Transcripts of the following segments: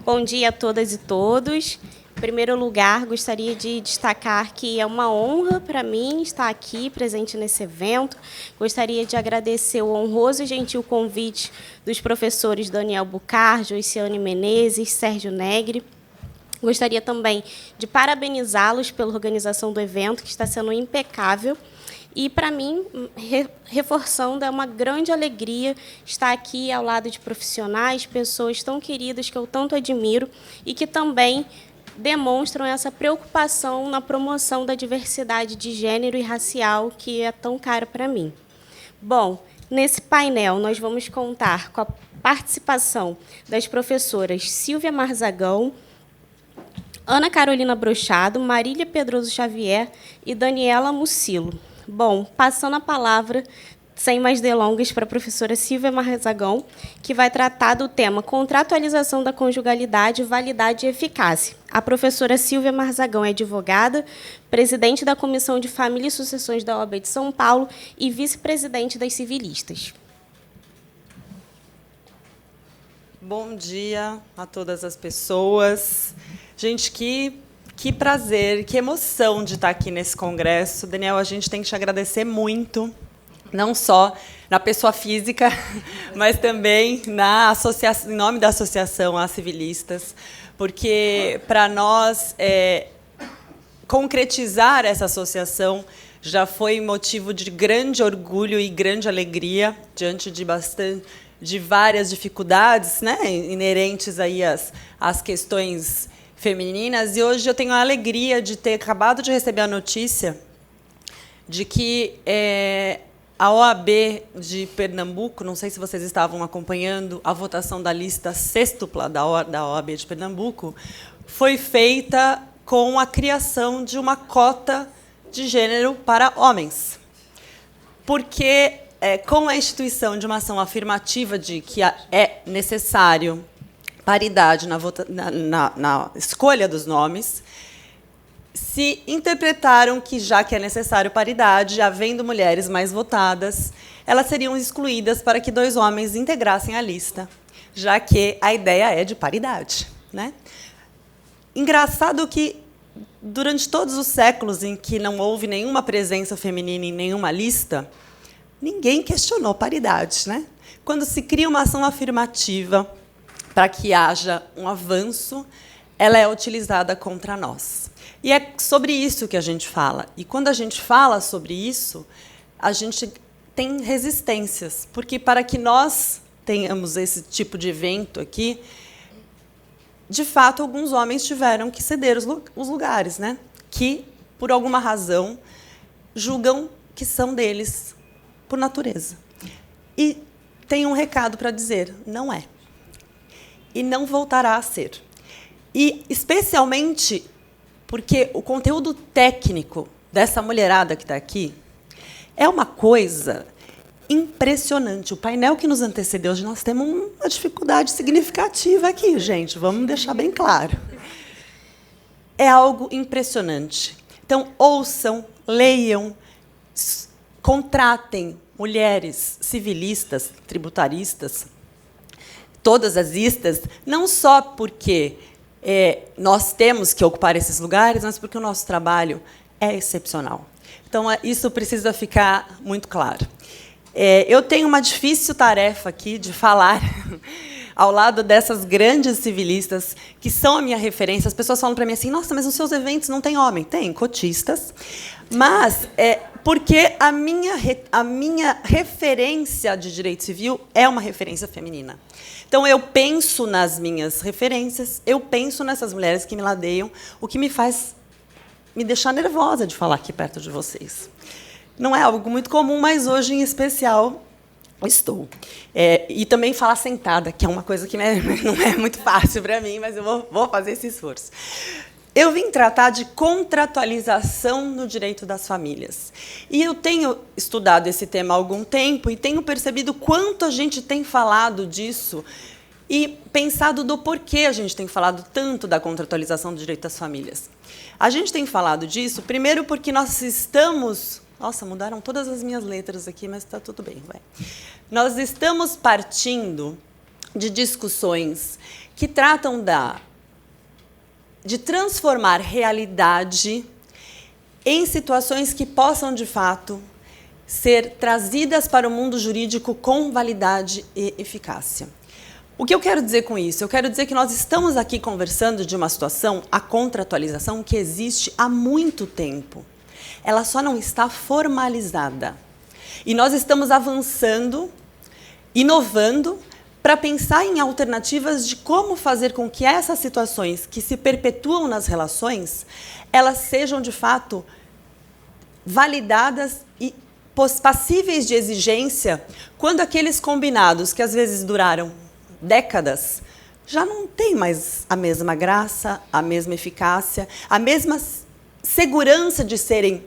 Bom dia a todas e todos. Em primeiro lugar, gostaria de destacar que é uma honra para mim estar aqui presente nesse evento. Gostaria de agradecer o honroso e gentil convite dos professores Daniel Bucar, Joiciane Menezes, Sérgio Negri. Gostaria também de parabenizá-los pela organização do evento, que está sendo impecável. E, para mim, reforçando, é uma grande alegria estar aqui ao lado de profissionais, pessoas tão queridas que eu tanto admiro e que também demonstram essa preocupação na promoção da diversidade de gênero e racial que é tão cara para mim. Bom, nesse painel nós vamos contar com a participação das professoras Silvia Marzagão, Ana Carolina Brochado, Marília Pedroso Xavier e Daniela Mucilo. Bom, passando a palavra, sem mais delongas, para a professora Silvia Marzagão, que vai tratar do tema Contratualização da Conjugalidade, Validade e Eficácia. A professora Silvia Marzagão é advogada, presidente da Comissão de Família e Sucessões da OAB de São Paulo e vice-presidente das Civilistas. Bom dia a todas as pessoas. Gente, que prazer, que emoção de estar aqui nesse congresso. Daniel, a gente tem que te agradecer muito, não só na pessoa física, mas também em nome da Associação As Civilistas, porque, para nós, concretizar essa associação já foi motivo de grande orgulho e grande alegria, diante de várias dificuldades, né, inerentes aí às questões femininas. E hoje eu tenho a alegria de ter acabado de receber a notícia de que a OAB de Pernambuco, não sei se vocês estavam acompanhando a votação da lista sextupla da OAB de Pernambuco, foi feita com a criação de uma cota de gênero para homens. Porque, com a instituição de uma ação afirmativa de que é necessário paridade na escolha dos nomes, se interpretaram que, já que é necessário paridade, havendo mulheres mais votadas, elas seriam excluídas para que 2 homens integrassem a lista, já que a ideia é de paridade, né? Engraçado que, durante todos os séculos em que não houve nenhuma presença feminina em nenhuma lista, ninguém questionou paridade, né? Quando se cria uma ação afirmativa para que haja um avanço, ela é utilizada contra nós. E é sobre isso que a gente fala. E, quando a gente fala sobre isso, a gente tem resistências, porque, para que nós tenhamos esse tipo de evento aqui, de fato, alguns homens tiveram que ceder os lugares, né, que, por alguma razão, julgam que são deles por natureza. E tem um recado para dizer: não é. E não voltará a ser. E, especialmente, porque o conteúdo técnico dessa mulherada que está aqui é uma coisa impressionante. O painel que nos antecedeu, hoje nós temos uma dificuldade significativa aqui, gente, vamos deixar bem claro. É algo impressionante. Então, ouçam, leiam, contratem mulheres civilistas, tributaristas, todas as listas, não só porque nós temos que ocupar esses lugares, mas porque o nosso trabalho é excepcional. Então, isso precisa ficar muito claro. Eu tenho uma difícil tarefa aqui de falar ao lado dessas grandes civilistas, que são a minha referência. As pessoas falam para mim assim: nossa, mas nos seus eventos não tem homem. Tem cotistas, mas porque a minha referência de direito civil é uma referência feminina. Então, eu penso nas minhas referências, eu penso nessas mulheres que me ladeiam, o que me faz me deixar nervosa de falar aqui perto de vocês. Não é algo muito comum, mas hoje, em especial, estou. E também falar sentada, que é uma coisa que não é muito fácil para mim, mas eu vou fazer esse esforço. Eu vim tratar de contratualização no direito das famílias. E eu tenho estudado esse tema há algum tempo e tenho percebido quanto a gente tem falado disso e pensado do porquê a gente tem falado tanto da contratualização do direito das famílias. A gente tem falado disso, primeiro, porque nós estamos... Nossa, mudaram todas as minhas letras aqui, mas está tudo bem. Vai. Nós estamos partindo de discussões que tratam de transformar realidade em situações que possam, de fato, ser trazidas para o mundo jurídico com validade e eficácia. O que eu quero dizer com isso? Eu quero dizer que nós estamos aqui conversando de uma situação, a contratualização, que existe há muito tempo. Ela só não está formalizada. E nós estamos avançando, inovando, para pensar em alternativas de como fazer com que essas situações que se perpetuam nas relações, elas sejam, de fato, validadas e passíveis de exigência quando aqueles combinados, que às vezes duraram décadas, já não têm mais a mesma graça, a mesma eficácia, a mesma segurança de serem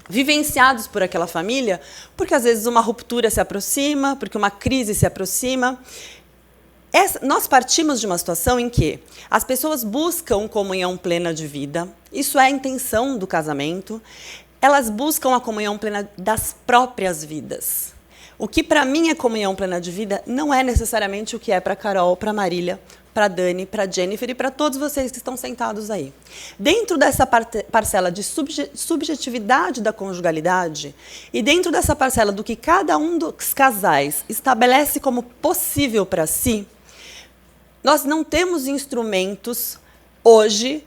vivenciados por aquela família, porque às vezes uma ruptura se aproxima, porque uma crise se aproxima. Nós partimos de uma situação em que as pessoas buscam comunhão plena de vida, isso é a intenção do casamento, elas buscam a comunhão plena das próprias vidas. O que para mim é comunhão plena de vida não é necessariamente o que é para a Carol, para a Marília, para a Dani, para a Jennifer e para todos vocês que estão sentados aí. Dentro dessa parcela de subjetividade da conjugalidade e dentro dessa parcela do que cada um dos casais estabelece como possível para si, nós não temos instrumentos hoje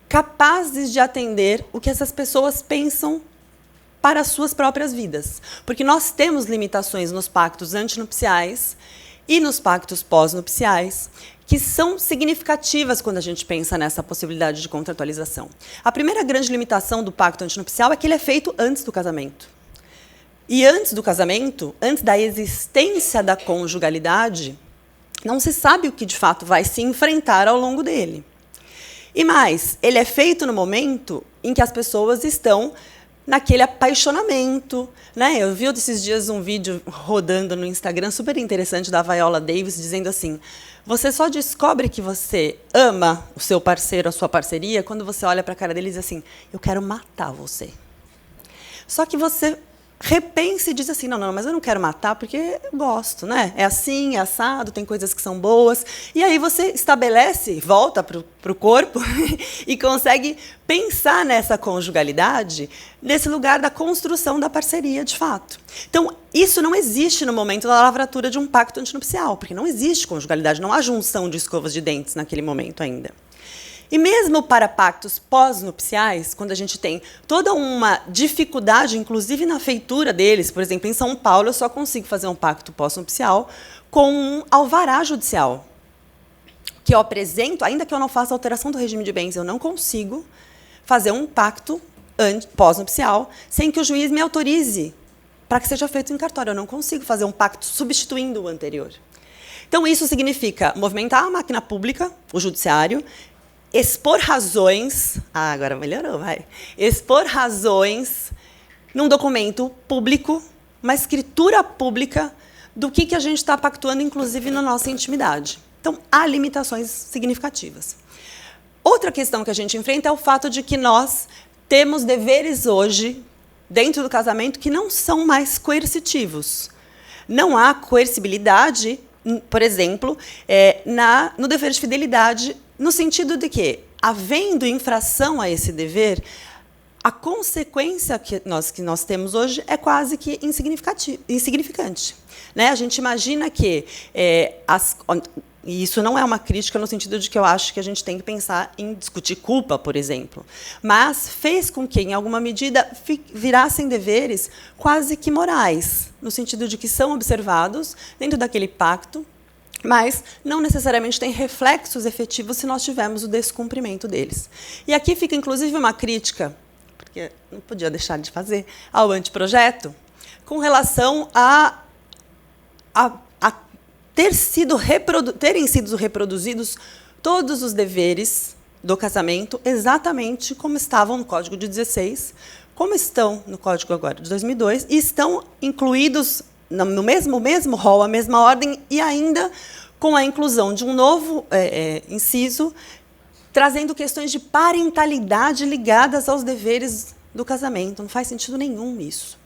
capazes de atender o que essas pessoas pensam para as suas próprias vidas. Porque nós temos limitações nos pactos antinupciais e nos pactos pós-nupciais, que são significativas quando a gente pensa nessa possibilidade de contratualização. A primeira grande limitação do pacto antinupcial é que ele é feito antes do casamento. E antes do casamento, antes da existência da conjugalidade, não se sabe o que de fato vai se enfrentar ao longo dele. E mais, ele é feito no momento em que as pessoas estão naquele apaixonamento, né? Eu vi esses dias um vídeo rodando no Instagram super interessante da Viola Davis dizendo assim: você só descobre que você ama o seu parceiro, a sua parceria, quando você olha para a cara dele e diz assim: eu quero matar você. Só que você repensa e diz assim: não, mas eu não quero matar porque eu gosto, né? É assim, é assado, tem coisas que são boas. E aí você estabelece, volta para o corpo e consegue pensar nessa conjugalidade, nesse lugar da construção da parceria, de fato. Então, isso não existe no momento da lavratura de um pacto antinupcial, porque não existe conjugalidade, não há junção de escovas de dentes naquele momento ainda. E mesmo para pactos pós-nupciais, quando a gente tem toda uma dificuldade, inclusive na feitura deles, por exemplo, em São Paulo, eu só consigo fazer um pacto pós-nupcial com um alvará judicial, que eu apresento, ainda que eu não faça alteração do regime de bens, eu não consigo fazer um pacto pós-nupcial sem que o juiz me autorize para que seja feito em cartório. Eu não consigo fazer um pacto substituindo o anterior. Então, isso significa movimentar a máquina pública, o judiciário, expor razões, agora melhorou, vai. Expor razões num documento público, uma escritura pública do que a gente está pactuando, inclusive na nossa intimidade. Então, há limitações significativas. Outra questão que a gente enfrenta é o fato de que nós temos deveres hoje, dentro do casamento, que não são mais coercitivos. Não há coercibilidade, por exemplo, no dever de fidelidade, no sentido de que, havendo infração a esse dever, a consequência que nós temos hoje é quase que insignificante. Né? A gente imagina que... E isso não é uma crítica no sentido de que eu acho que a gente tem que pensar em discutir culpa, por exemplo. Mas fez com que, em alguma medida, virassem deveres quase que morais, no sentido de que são observados dentro daquele pacto, mas não necessariamente tem reflexos efetivos se nós tivermos o descumprimento deles. E aqui fica, inclusive, uma crítica, porque não podia deixar de fazer, ao anteprojeto, com relação a terem sido reproduzidos todos os deveres do casamento exatamente como estavam no Código de 16, como estão no Código agora de 2002, e estão incluídos no mesmo rol, a mesma ordem, e ainda com a inclusão de um novo inciso, trazendo questões de parentalidade ligadas aos deveres do casamento. Não faz sentido nenhum isso.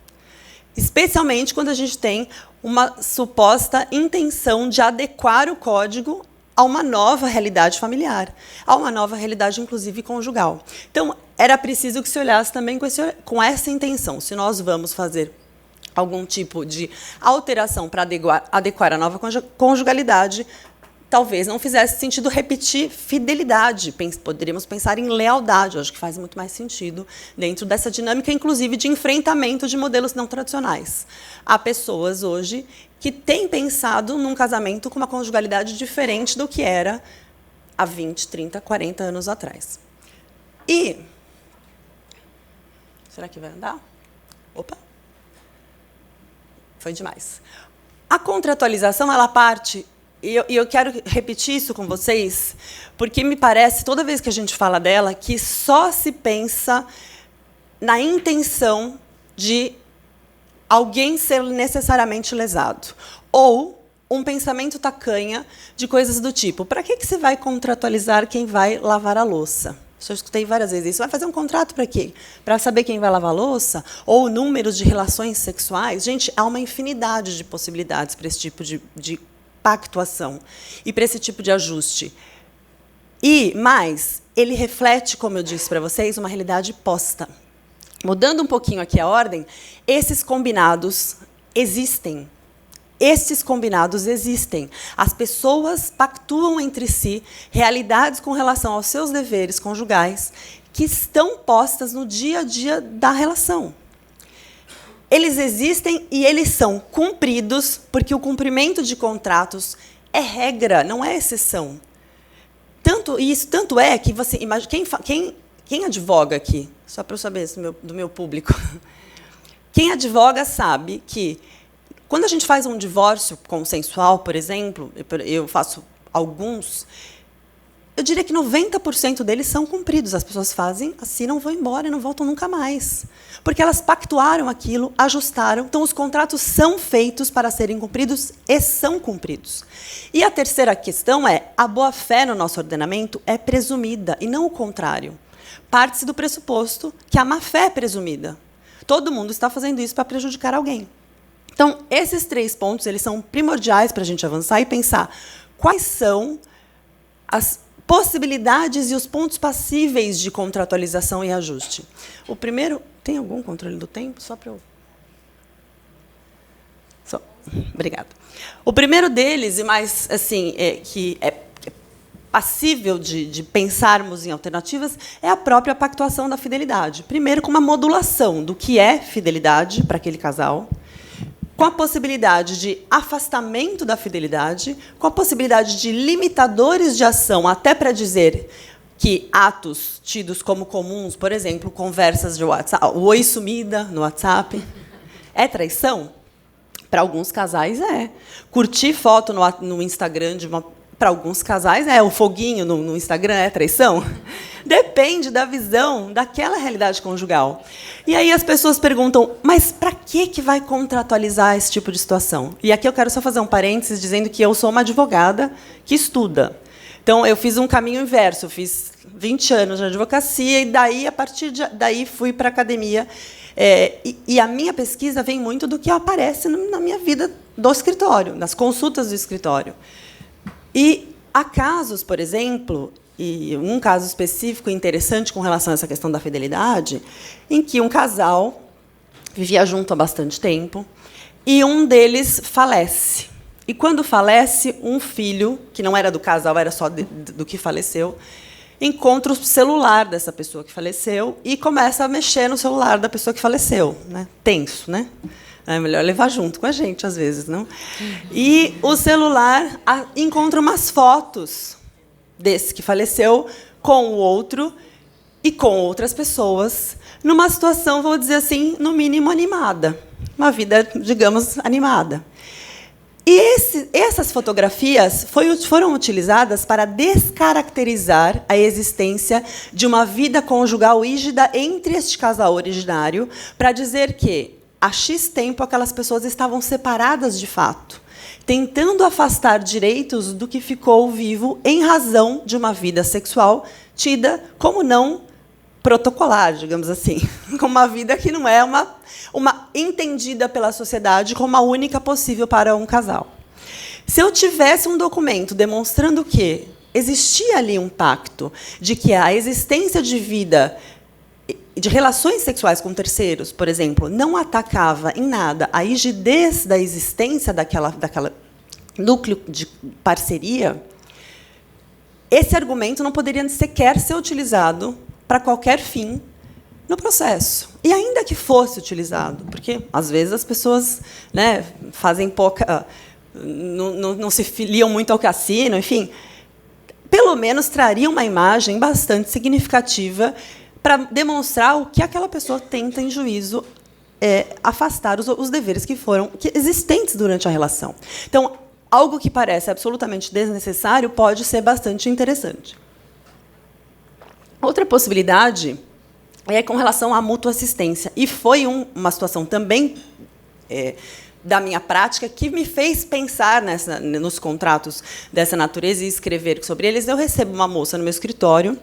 especialmente quando a gente tem uma suposta intenção de adequar o código a uma nova realidade familiar, a uma nova realidade, inclusive, conjugal. Então, era preciso que se olhasse também com essa intenção. Se nós vamos fazer algum tipo de alteração para adequar a nova conjugalidade, talvez não fizesse sentido repetir fidelidade. Poderíamos pensar em lealdade, eu acho que faz muito mais sentido dentro dessa dinâmica, inclusive, de enfrentamento de modelos não tradicionais. Há pessoas hoje que têm pensado num casamento com uma conjugalidade diferente do que era há 20, 30, 40 anos atrás. E... será que vai andar? Opa! Foi demais. A contratualização, ela parte... E eu quero repetir isso com vocês, porque me parece, toda vez que a gente fala dela, que só se pensa na intenção de alguém ser necessariamente lesado. Ou um pensamento tacanha de coisas do tipo, para que você vai contratualizar quem vai lavar a louça? Eu escutei várias vezes isso. Vai fazer um contrato para quê? Para saber quem vai lavar a louça? Ou números de relações sexuais? Gente, há uma infinidade de possibilidades para esse tipo de pactuação e para esse tipo de ajuste. Mas ele reflete, como eu disse para vocês, uma realidade posta. Mudando um pouquinho aqui a ordem, esses combinados existem. Estes combinados existem. As pessoas pactuam entre si realidades com relação aos seus deveres conjugais que estão postas no dia a dia da relação. Eles existem e eles são cumpridos, porque o cumprimento de contratos é regra, não é exceção. Tanto é que você imagina, quem advoga aqui, só para eu saber do meu público, quem advoga sabe que quando a gente faz um divórcio consensual, por exemplo, eu faço alguns, eu diria que 90% deles são cumpridos. As pessoas fazem, assinam, vão embora e não voltam nunca mais. Porque elas pactuaram aquilo, ajustaram. Então, os contratos são feitos para serem cumpridos e são cumpridos. E a terceira questão é, a boa-fé no nosso ordenamento é presumida, e não o contrário. Parte-se do pressuposto que a má-fé é presumida. Todo mundo está fazendo isso para prejudicar alguém. Então, esses 3 pontos eles são primordiais para a gente avançar e pensar quais são as possibilidades e os pontos passíveis de contratualização e ajuste. O primeiro... Tem algum controle do tempo? Só para eu... Obrigada. O primeiro deles, e mais assim, que é passível de pensarmos em alternativas, é a própria pactuação da fidelidade. Primeiro, com uma modulação do que é fidelidade para aquele casal, com a possibilidade de afastamento da fidelidade, com a possibilidade de limitadores de ação, até para dizer que atos tidos como comuns, por exemplo, conversas de WhatsApp, o oi sumida no WhatsApp, é traição? Para alguns casais, é. Curtir foto no Instagram para alguns casais, o foguinho no Instagram é traição? Depende da visão daquela realidade conjugal. E aí as pessoas perguntam, mas para que vai contratualizar esse tipo de situação? E aqui eu quero só fazer um parênteses dizendo que eu sou uma advogada que estuda. Então, eu fiz um caminho inverso, eu fiz 20 anos de advocacia, e daí, a partir daí fui para a academia. E a minha pesquisa vem muito do que aparece na minha vida do escritório, nas consultas do escritório. E há casos, por exemplo, e um caso específico interessante com relação a essa questão da fidelidade, em que um casal vivia junto há bastante tempo e um deles falece. E, quando falece, um filho, que não era do casal, era só do que faleceu, encontra o celular dessa pessoa que faleceu e começa a mexer no celular da pessoa que faleceu. Né? Tenso, né? É melhor levar junto com a gente, às vezes, não? E o celular encontra umas fotos desse que faleceu com o outro e com outras pessoas, numa situação, vou dizer assim, no mínimo animada. Uma vida, digamos, animada. E essas fotografias foram utilizadas para descaracterizar a existência de uma vida conjugal rígida entre este casal originário, para dizer que, há X tempo, aquelas pessoas estavam separadas de fato, tentando afastar direitos do que ficou vivo em razão de uma vida sexual tida como não protocolar, digamos assim, com uma vida que não é uma entendida pela sociedade como a única possível para um casal. Se eu tivesse um documento demonstrando que existia ali um pacto de que a existência de vida, de relações sexuais com terceiros, por exemplo, não atacava em nada a rigidez da existência daquela núcleo de parceria, esse argumento não poderia sequer ser utilizado para qualquer fim no processo. E ainda que fosse utilizado, porque, às vezes, as pessoas, né, fazem pouca... não se filiam muito ao cassino, enfim, pelo menos traria uma imagem bastante significativa para demonstrar o que aquela pessoa tenta, em juízo, afastar os deveres que foram existentes durante a relação. Então, algo que parece absolutamente desnecessário pode ser bastante interessante. Outra possibilidade é com relação à mútua assistência. E foi uma situação também da minha prática que me fez pensar nos contratos dessa natureza e escrever sobre eles. Eu recebo uma moça no meu escritório,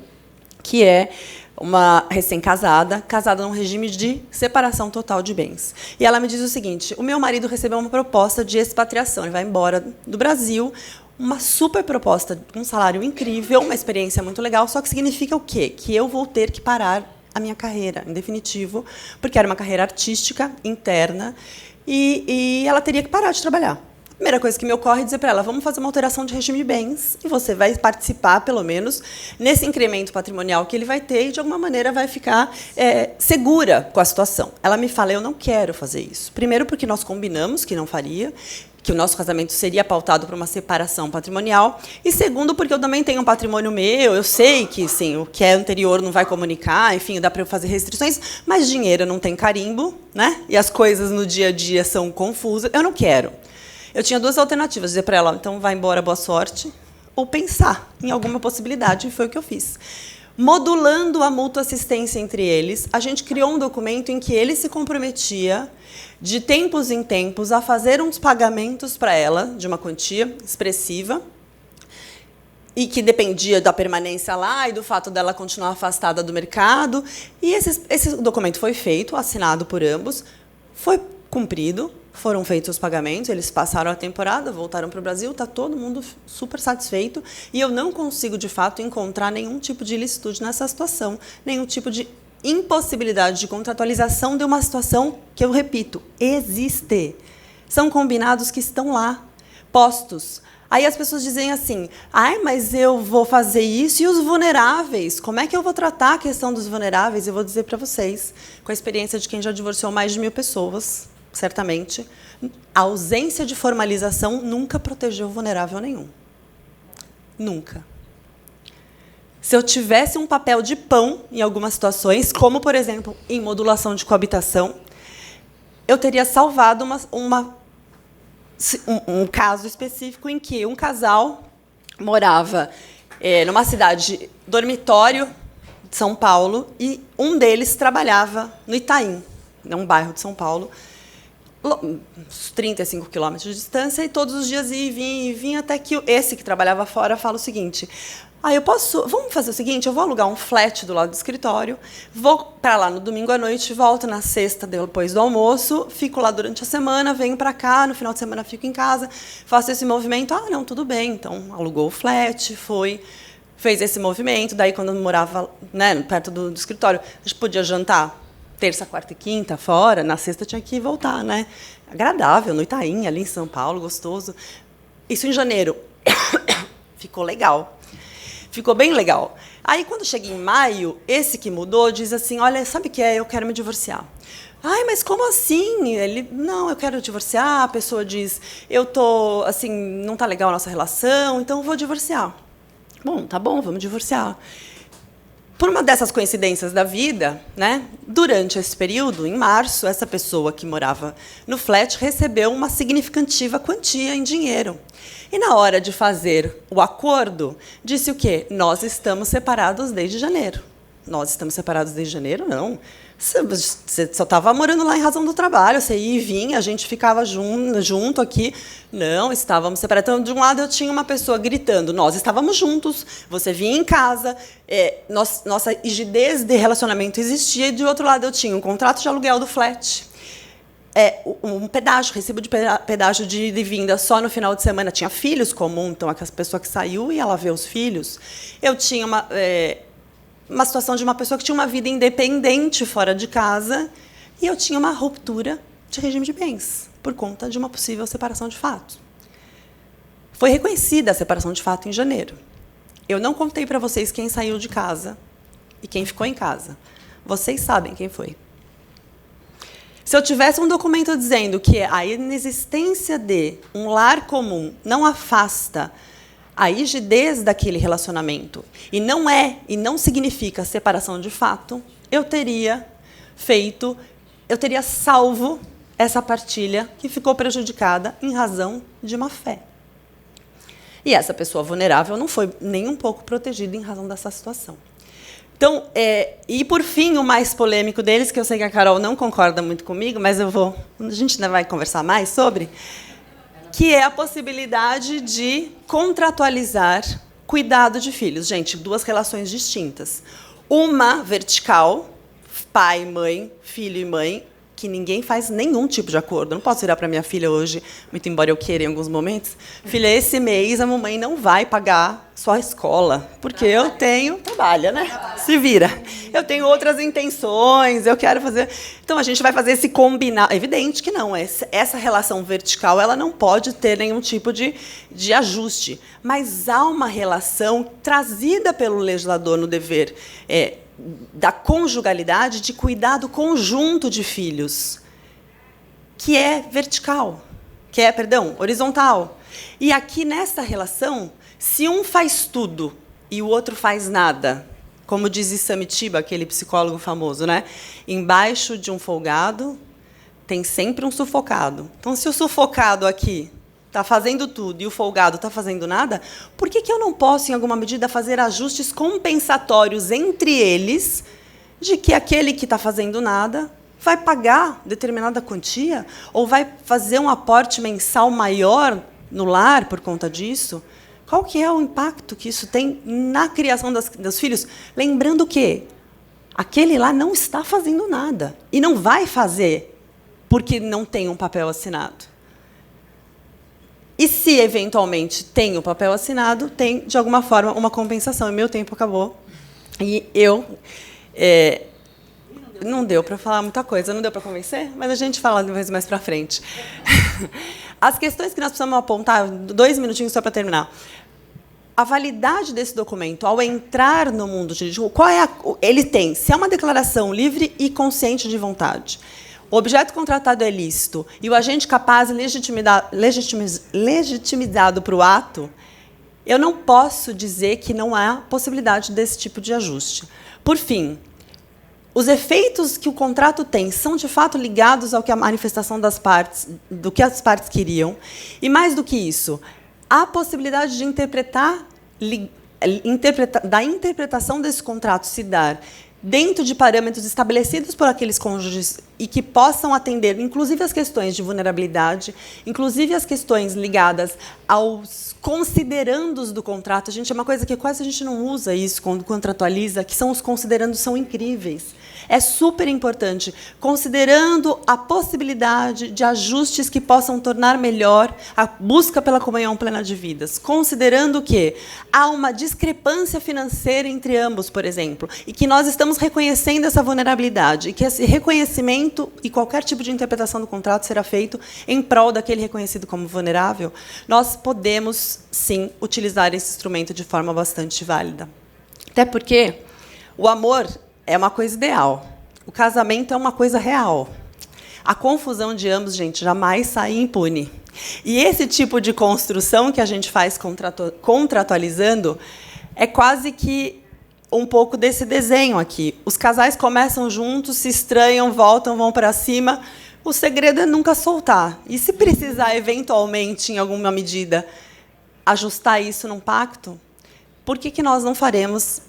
que é uma recém-casada, casada num regime de separação total de bens. E ela me diz o seguinte: o meu marido recebeu uma proposta de expatriação, ele vai embora do Brasil, uma super proposta, um salário incrível, uma experiência muito legal, só que significa o quê? Que eu vou ter que parar a minha carreira, em definitivo, porque era uma carreira artística, interna, e ela teria que parar de trabalhar. A primeira coisa que me ocorre é dizer para ela: vamos fazer uma alteração de regime de bens e você vai participar, pelo menos, nesse incremento patrimonial que ele vai ter e, de alguma maneira, vai ficar segura com a situação. Ela me fala: eu não quero fazer isso. Primeiro, porque nós combinamos que não faria, que o nosso casamento seria pautado por uma separação patrimonial. E, segundo, porque eu também tenho um patrimônio meu, eu sei que, sim, o que é anterior não vai comunicar, enfim, dá para eu fazer restrições, mas dinheiro não tem carimbo, né? E as coisas no dia a dia são confusas. Eu não quero. Eu tinha duas alternativas: dizer para ela: então, vai embora, boa sorte, ou pensar em alguma possibilidade, e foi o que eu fiz. Modulando a mútua assistência entre eles, a gente criou um documento em que ele se comprometia, de tempos em tempos, a fazer uns pagamentos para ela, de uma quantia expressiva, e que dependia da permanência lá e do fato dela continuar afastada do mercado. E esse documento foi feito, assinado por ambos, foi cumprido, foram feitos os pagamentos, eles passaram a temporada, voltaram para o Brasil, está todo mundo super satisfeito, e eu não consigo, de fato, encontrar nenhum tipo de ilicitude nessa situação, nenhum tipo de impossibilidade de contratualização de uma situação que, eu repito, existe. São combinados que estão lá, postos. Aí as pessoas dizem assim: ai, mas eu vou fazer isso e os vulneráveis? Como é que eu vou tratar a questão dos vulneráveis? Eu vou dizer para vocês, com a experiência de quem já divorciou mais de 1000 pessoas, certamente, a ausência de formalização nunca protegeu vulnerável nenhum. Nunca. Se eu tivesse um papel de pão em algumas situações, como, por exemplo, em modulação de coabitação, eu teria salvado um caso específico em que um casal morava numa cidade dormitório de São Paulo e um deles trabalhava no Itaim, num bairro de São Paulo, uns 35 quilômetros de distância, e todos os dias ia e vinha, até que esse que trabalhava fora fala o seguinte: vamos fazer o seguinte, eu vou alugar um flat do lado do escritório, vou para lá no domingo à noite, volto na sexta depois do almoço, fico lá durante a semana, venho para cá, no final de semana fico em casa, faço esse movimento. Ah, não, tudo bem. Então, alugou o flat, fez esse movimento. Daí, quando eu morava, né, perto do escritório, a gente podia jantar terça, quarta e quinta fora, na sexta tinha que voltar, né? Agradável, no Itaim, ali em São Paulo, gostoso. Isso em janeiro. Ficou legal. Ficou bem legal. Aí, quando cheguei em maio, esse que mudou diz assim: olha, sabe o que é? Eu quero me divorciar. Ai, mas como assim? Ele: não, eu quero divorciar. A pessoa diz: eu tô, assim, não tá legal a nossa relação, então eu vou divorciar. Bom, tá bom, vamos divorciar. Por uma dessas coincidências da vida, né, durante esse período, em março, essa pessoa que morava no flat recebeu uma significativa quantia em dinheiro. E, na hora de fazer o acordo, disse o quê? Nós estamos separados desde janeiro. Nós estamos separados desde janeiro? Não. Você só estava morando lá em razão do trabalho, você ia e vinha, a gente ficava junto aqui. Não, estávamos separados. Então, de um lado, eu tinha uma pessoa gritando, nós estávamos juntos, você vinha em casa, nossa rigidez de relacionamento existia, e, de outro lado, eu tinha um contrato de aluguel do flat, um pedágio, recibo de pedágio de vinda só no final de semana. Tinha filhos comum, então, a pessoa que saiu ia lá ver os filhos. Eu tinha uma situação de uma pessoa que tinha uma vida independente fora de casa, e eu tinha uma ruptura de regime de bens por conta de uma possível separação de fato. Foi reconhecida a separação de fato em janeiro. Eu não contei para vocês quem saiu de casa e quem ficou em casa. Vocês sabem quem foi. Se eu tivesse um documento dizendo que a inexistência de um lar comum não afasta a rigidez daquele relacionamento e não significa separação de fato, eu teria salvo essa partilha que ficou prejudicada em razão de má fé. E essa pessoa vulnerável não foi nem um pouco protegida em razão dessa situação. Então, e por fim, o mais polêmico deles, que eu sei que a Carol não concorda muito comigo, mas a gente ainda vai conversar mais sobre, que é a possibilidade de contratualizar cuidado de filhos. Gente, duas relações distintas. Uma vertical, pai, mãe, filho e mãe, que ninguém faz nenhum tipo de acordo. Eu não posso virar para minha filha hoje, muito embora eu queira em alguns momentos, filha, esse mês a mamãe não vai pagar sua escola, porque eu tenho, trabalha, né? Se vira. Eu tenho outras intenções, eu quero fazer. Então, a gente vai fazer esse combinar. É evidente que não. Essa relação vertical ela não pode ter nenhum tipo de ajuste. Mas há uma relação trazida pelo legislador no dever da conjugalidade, de cuidado conjunto de filhos, que é vertical, horizontal. E aqui, nessa relação, se um faz tudo e o outro faz nada, como diz Samitiba, aquele psicólogo famoso, né? Embaixo de um folgado tem sempre um sufocado. Então, se o sufocado aqui está fazendo tudo e o folgado está fazendo nada, por que eu não posso, em alguma medida, fazer ajustes compensatórios entre eles, de que aquele que está fazendo nada vai pagar determinada quantia ou vai fazer um aporte mensal maior no lar por conta disso? Qual que é o impacto que isso tem na criação dos filhos? Lembrando que aquele lá não está fazendo nada e não vai fazer porque não tem um papel assinado. E se, eventualmente, tem o papel assinado, tem, de alguma forma, uma compensação. E meu tempo acabou. E eu... não deu para falar muita coisa, não deu para convencer, mas a gente fala depois mais para frente. As questões que nós precisamos apontar, 2 minutinhos só para terminar. A validade desse documento, ao entrar no mundo jurídico, ele tem, se é uma declaração livre e consciente de vontade, o objeto contratado é lícito e o agente capaz e legitimizado para o ato, eu não posso dizer que não há possibilidade desse tipo de ajuste. Por fim, os efeitos que o contrato tem são, de fato, ligados ao que a manifestação das partes, do que as partes queriam. E, mais do que isso, há possibilidade de da interpretação desse contrato se dar dentro de parâmetros estabelecidos por aqueles cônjuges e que possam atender, inclusive, as questões de vulnerabilidade, inclusive as questões ligadas aos considerandos do contrato. A gente é uma coisa que quase a gente não usa isso quando contratualiza, que são os considerandos, são incríveis. É super importante, considerando a possibilidade de ajustes que possam tornar melhor a busca pela comunhão plena de vidas, considerando que há uma discrepância financeira entre ambos, por exemplo, e que nós estamos reconhecendo essa vulnerabilidade, e que esse reconhecimento e qualquer tipo de interpretação do contrato será feito em prol daquele reconhecido como vulnerável, nós podemos, sim, utilizar esse instrumento de forma bastante válida. Até porque o amor é uma coisa ideal. O casamento é uma coisa real. A confusão de ambos, gente, jamais sai impune. E esse tipo de construção que a gente faz contratualizando é quase que um pouco desse desenho aqui. Os casais começam juntos, se estranham, voltam, vão para cima. O segredo é nunca soltar. E se precisar, eventualmente, em alguma medida, ajustar isso num pacto, por que nós não faremos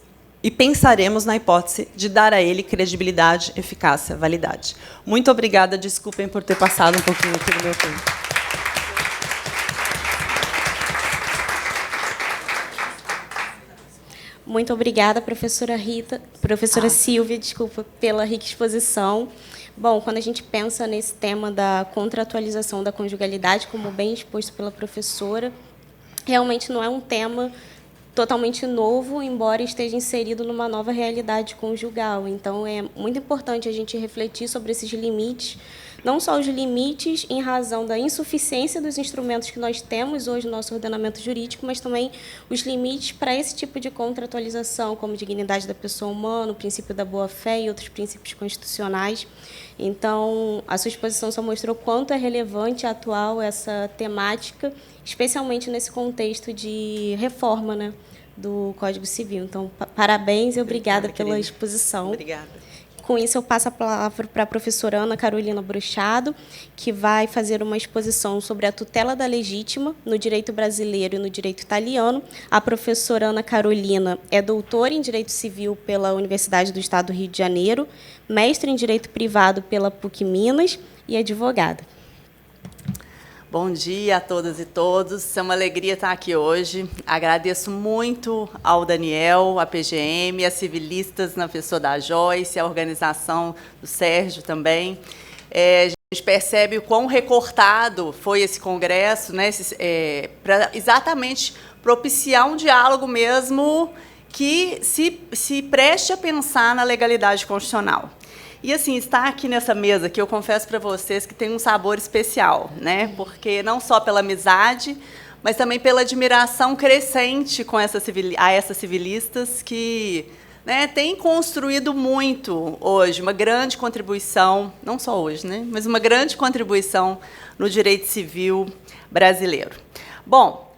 e pensaremos na hipótese de dar a ele credibilidade, eficácia, validade. Muito obrigada, desculpem por ter passado um pouquinho aqui do meu tempo. Muito obrigada, professora Silvia, desculpa, pela rica exposição. Bom, quando a gente pensa nesse tema da contratualização da conjugalidade, como bem exposto pela professora, realmente não é um tema totalmente novo, embora esteja inserido numa nova realidade conjugal. Então, é muito importante a gente refletir sobre esses limites, não só os limites em razão da insuficiência dos instrumentos que nós temos hoje no nosso ordenamento jurídico, mas também os limites para esse tipo de contratualização, como dignidade da pessoa humana, o princípio da boa-fé e outros princípios constitucionais. Então, a sua exposição só mostrou quanto é relevante e atual essa temática, especialmente nesse contexto de reforma, né, do Código Civil. Então, parabéns e obrigada pela exposição. Obrigada. Com isso, eu passo a palavra para a professora Ana Carolina Bruchado, que vai fazer uma exposição sobre a tutela da legítima no direito brasileiro e no direito italiano. A professora Ana Carolina é doutora em Direito Civil pela Universidade do Estado do Rio de Janeiro, mestre em Direito Privado pela PUC Minas e advogada. Bom dia a todas e todos. É uma alegria estar aqui hoje. Agradeço muito ao Daniel, à PGM, às civilistas, na pessoa da Joyce, à organização do Sérgio também. A gente percebe o quão recortado foi esse congresso, né, para exatamente propiciar um diálogo mesmo que se preste a pensar na legalidade constitucional. E, assim, estar aqui nessa mesa, que eu confesso para vocês que tem um sabor especial, né? Porque não só pela amizade, mas também pela admiração crescente com essas civilistas que, né, têm construído muito hoje, uma grande contribuição, não só hoje, né, mas uma grande contribuição no direito civil brasileiro. Bom,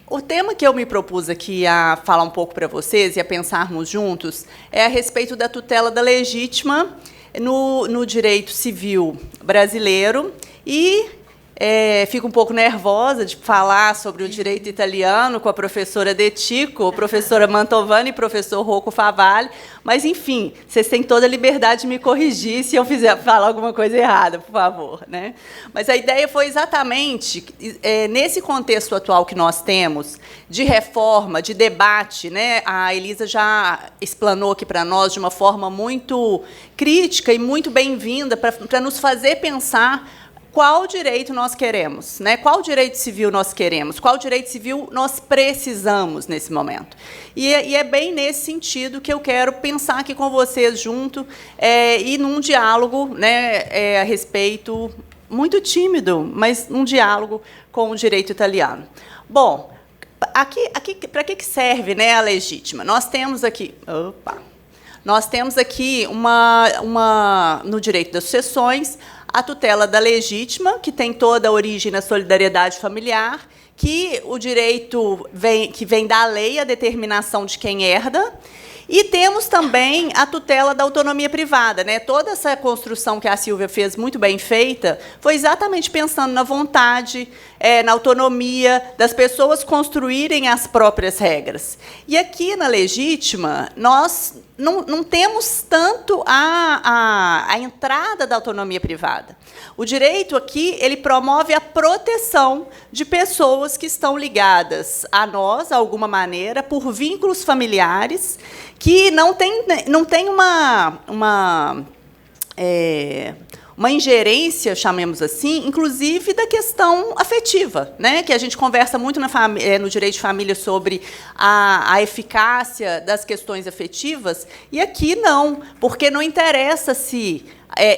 o tema que eu me propus aqui a falar um pouco para vocês e a pensarmos juntos é a respeito da tutela da legítima no direito civil brasileiro e fico um pouco nervosa de falar sobre o direito italiano com a professora De Tico, professora Mantovani e professor Rocco Favalli, mas, enfim, vocês têm toda a liberdade de me corrigir se eu falar alguma coisa errada, por favor, né? Mas a ideia foi exatamente, nesse contexto atual que nós temos, de reforma, de debate, né? A Elisa já explanou aqui para nós de uma forma muito crítica e muito bem-vinda para nos fazer pensar qual direito nós queremos, né? Qual direito civil nós queremos, qual direito civil nós precisamos nesse momento. E é bem nesse sentido que eu quero pensar aqui com vocês junto e num diálogo, né, a respeito, muito tímido, mas um diálogo com o direito italiano. Bom, aqui para que serve, né, a legítima? Nós temos aqui... Nós temos aqui no direito das sucessões, a tutela da legítima, que tem toda a origem na solidariedade familiar, que o direito que vem da lei, a determinação de quem herda, e temos também a tutela da autonomia privada, né? Toda essa construção que a Silvia fez, muito bem feita, foi exatamente pensando na vontade, na autonomia das pessoas construírem as próprias regras. E aqui, na legítima, nós não temos tanto a entrada da autonomia privada. O direito aqui ele promove a proteção de pessoas que estão ligadas a nós, de alguma maneira, por vínculos familiares, que não tem uma ingerência, chamemos assim, inclusive da questão afetiva, né? Que a gente conversa muito no direito de família sobre a eficácia das questões afetivas, e aqui não, porque não interessa se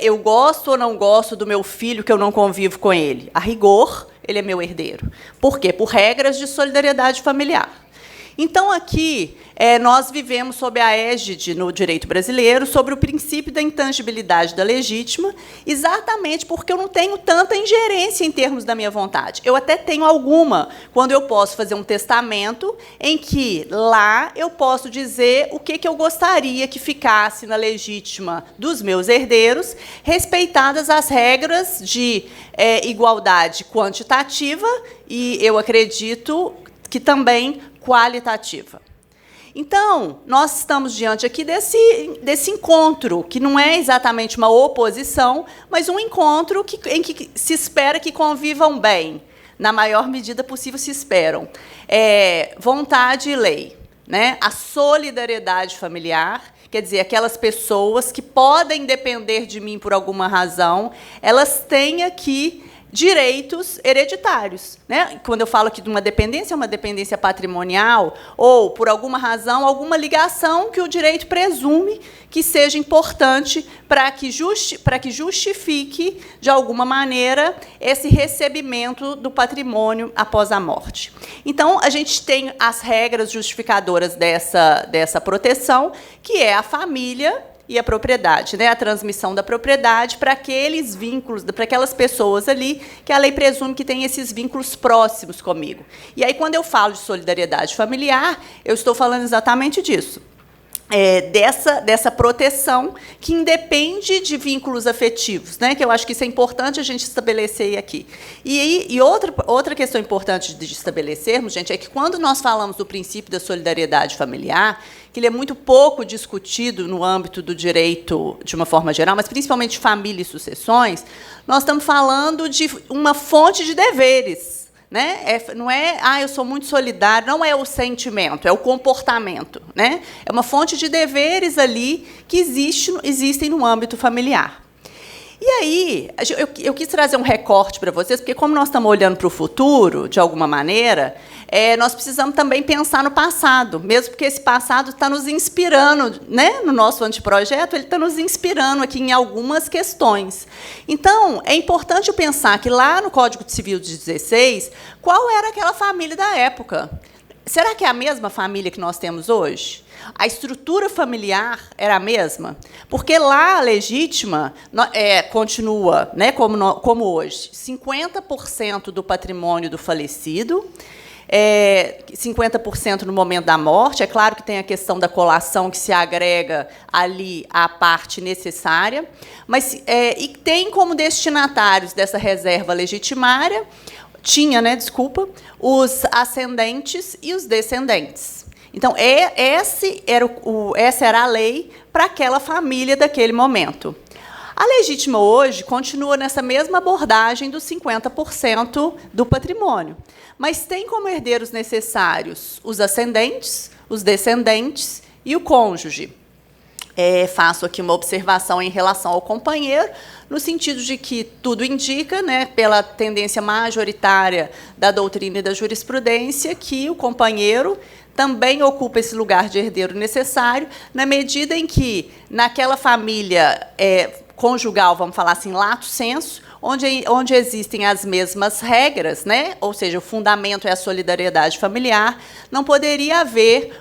eu gosto ou não gosto do meu filho, que eu não convivo com ele. A rigor, ele é meu herdeiro. Por quê? Por regras de solidariedade familiar. Então, aqui, nós vivemos sob a égide, no direito brasileiro, sobre o princípio da intangibilidade da legítima, exatamente porque eu não tenho tanta ingerência em termos da minha vontade. Eu até tenho alguma, quando eu posso fazer um testamento em que, lá, eu posso dizer o que eu gostaria que ficasse na legítima dos meus herdeiros, respeitadas as regras de igualdade quantitativa e, eu acredito, que também qualitativa. Então, nós estamos diante aqui desse encontro, que não é exatamente uma oposição, mas um encontro em que se espera que convivam bem. Na maior medida possível, se esperam. Vontade e lei, né? A solidariedade familiar, quer dizer, aquelas pessoas que podem depender de mim por alguma razão, elas têm aqui direitos hereditários, né? Quando eu falo aqui de uma dependência, é uma dependência patrimonial ou, por alguma razão, alguma ligação que o direito presume que seja importante para que justifique, de alguma maneira, esse recebimento do patrimônio após a morte. Então, a gente tem as regras justificadoras dessa proteção, que é a família e a propriedade, né? A transmissão da propriedade para aqueles vínculos, para aquelas pessoas ali que a lei presume que tem esses vínculos próximos comigo. E aí, quando eu falo de solidariedade familiar, eu estou falando exatamente disso. Dessa proteção que independe de vínculos afetivos, né? Que eu acho que isso é importante a gente estabelecer aqui. E outra questão importante de estabelecermos, gente, é que quando nós falamos do princípio da solidariedade familiar, que ele é muito pouco discutido no âmbito do direito de uma forma geral, mas principalmente família e sucessões, nós estamos falando de uma fonte de deveres. Né? Não é, eu sou muito solidário, não é o sentimento, é o comportamento. Né? É uma fonte de deveres ali que existem no âmbito familiar. E aí, eu quis trazer um recorte para vocês, porque, como nós estamos olhando para o futuro, de alguma maneira, nós precisamos também pensar no passado, mesmo porque esse passado está nos inspirando, né? No nosso anteprojeto, ele está nos inspirando aqui em algumas questões. Então, é importante pensar que, lá no Código Civil de 16, qual era aquela família da época? Será que é a mesma família que nós temos hoje? A estrutura familiar era a mesma? Porque lá a legítima continua, né, como hoje, 50% do patrimônio do falecido, 50% no momento da morte. É claro que tem a questão da colação que se agrega ali à parte necessária, mas e tem como destinatários dessa reserva legitimária, os ascendentes e os descendentes. Então, essa era a lei para aquela família daquele momento. A legítima hoje continua nessa mesma abordagem dos 50% do patrimônio, mas tem como herdeiros necessários os ascendentes, os descendentes e o cônjuge. Faço aqui uma observação em relação ao companheiro, no sentido de que tudo indica, né, pela tendência majoritária da doutrina e da jurisprudência, que o companheiro também ocupa esse lugar de herdeiro necessário, na medida em que, naquela família conjugal, vamos falar assim, lato sensu, onde existem as mesmas regras, né? Ou seja, o fundamento é a solidariedade familiar, não poderia haver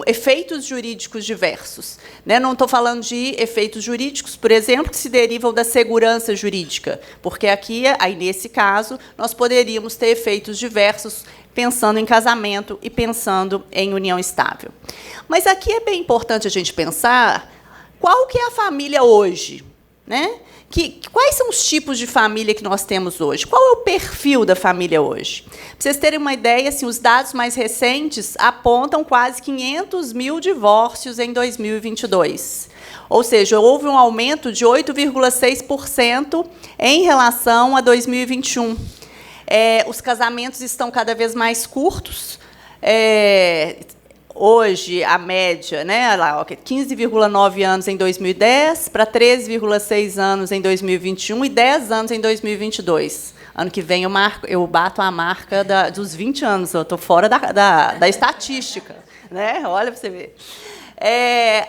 efeitos jurídicos diversos. Né? Não estou falando de efeitos jurídicos, por exemplo, que se derivam da segurança jurídica, porque aqui, aí nesse caso, nós poderíamos ter efeitos diversos pensando em casamento e pensando em união estável. Mas aqui é bem importante a gente pensar qual que é a família hoje, né? Quais são os tipos de família que nós temos hoje? Qual é o perfil da família hoje? Para vocês terem uma ideia, assim, os dados mais recentes apontam quase 500 mil divórcios em 2022. Ou seja, houve um aumento de 8,6% em relação a 2021. Os casamentos estão cada vez mais curtos. Hoje, a média, né, 15,9 anos em 2010, para 13,6 anos em 2021 e 10 anos em 2022. Ano que vem eu bato a marca dos 20 anos, eu estou fora da estatística. Né? Olha para você ver.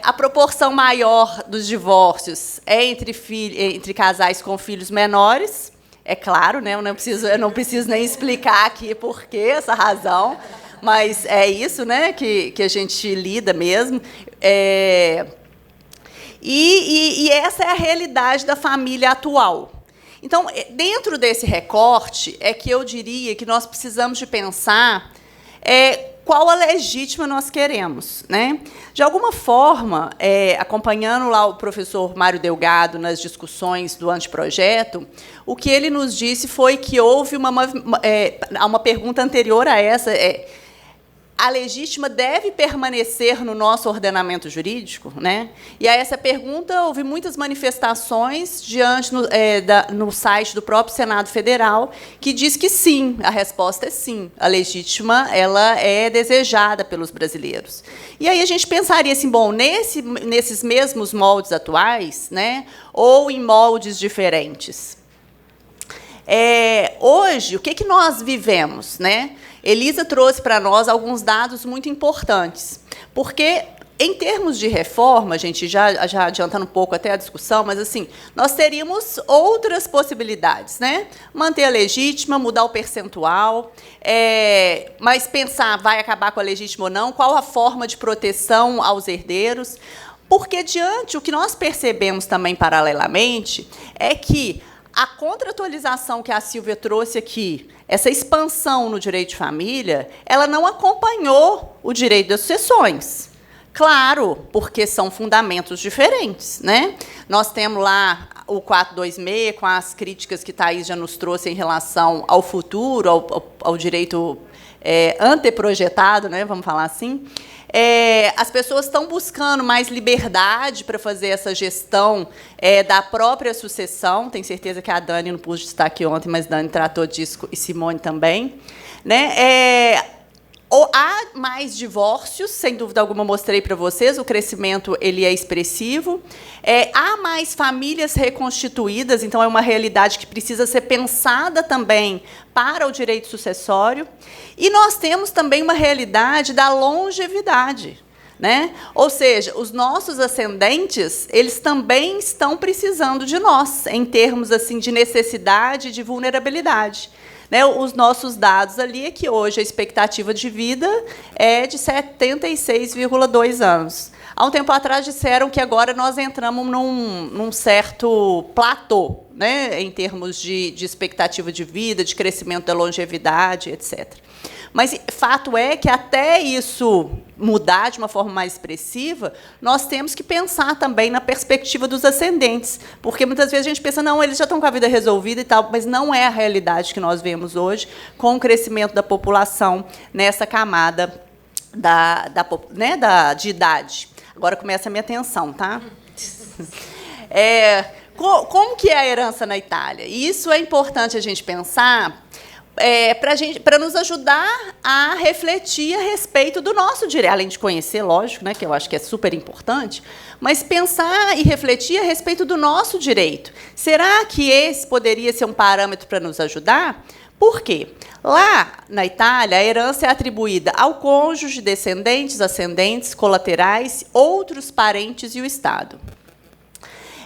A proporção maior dos divórcios é entre casais com filhos menores. É claro, né, eu não preciso nem explicar aqui por que essa razão. Mas é isso, né, que a gente lida mesmo. E essa é a realidade da família atual. Então, dentro desse recorte, é que eu diria que nós precisamos de pensar qual a legítima nós queremos. Né? De alguma forma, acompanhando lá o professor Mário Delgado nas discussões do anteprojeto, o que ele nos disse foi que houve uma pergunta anterior a essa, a legítima deve permanecer no nosso ordenamento jurídico, né? E a essa pergunta houve muitas manifestações no site do próprio Senado Federal, que diz que sim, a resposta é sim, a legítima ela é desejada pelos brasileiros. E aí a gente pensaria assim, bom, nesses mesmos moldes atuais, né, ou em moldes diferentes. Hoje, o que nós vivemos, né? Elisa trouxe para nós alguns dados muito importantes, porque, em termos de reforma, gente, já adiantando um pouco até a discussão, mas assim, nós teríamos outras possibilidades, né? Manter a legítima, mudar o percentual, mas pensar, vai acabar com a legítima ou não, qual a forma de proteção aos herdeiros, porque, o que nós percebemos também paralelamente é que a contratualização que a Silvia trouxe aqui, essa expansão no direito de família, ela não acompanhou o direito das sucessões. Claro, porque são fundamentos diferentes, né? Nós temos lá o 426, com as críticas que Thaís já nos trouxe em relação ao futuro, ao direito anteprojetado, né? Vamos falar assim. As pessoas estão buscando mais liberdade para fazer essa gestão da própria sucessão. Tenho certeza que a Dani não pôde estar aqui ontem, mas Dani tratou disso, e Simone também. Né? Há mais divórcios, sem dúvida alguma, mostrei para vocês, o crescimento ele é expressivo. Há mais famílias reconstituídas, então é uma realidade que precisa ser pensada também para o direito sucessório. E nós temos também uma realidade da longevidade, né? Ou seja, os nossos ascendentes, eles também estão precisando de nós, em termos assim de necessidade e de vulnerabilidade. Né, os nossos dados ali é que hoje a expectativa de vida é de 76,2 anos. Há um tempo atrás disseram que agora nós entramos num certo platô, né, em termos de expectativa de vida, de crescimento da longevidade, etc. Mas fato é que, até isso mudar de uma forma mais expressiva, nós temos que pensar também na perspectiva dos ascendentes, porque muitas vezes a gente pensa, não, eles já estão com a vida resolvida e tal, mas não é a realidade que nós vemos hoje, com o crescimento da população nessa camada de idade. Agora começa a minha atenção, tá? Como que é a herança na Itália? E isso é importante a gente pensar, para nos ajudar a refletir a respeito do nosso direito, além de conhecer, lógico, né, que eu acho que é super importante, mas pensar e refletir a respeito do nosso direito. Será que esse poderia ser um parâmetro para nos ajudar? Por quê? Lá na Itália, a herança é atribuída ao cônjuge, descendentes, ascendentes, colaterais, outros parentes e o Estado.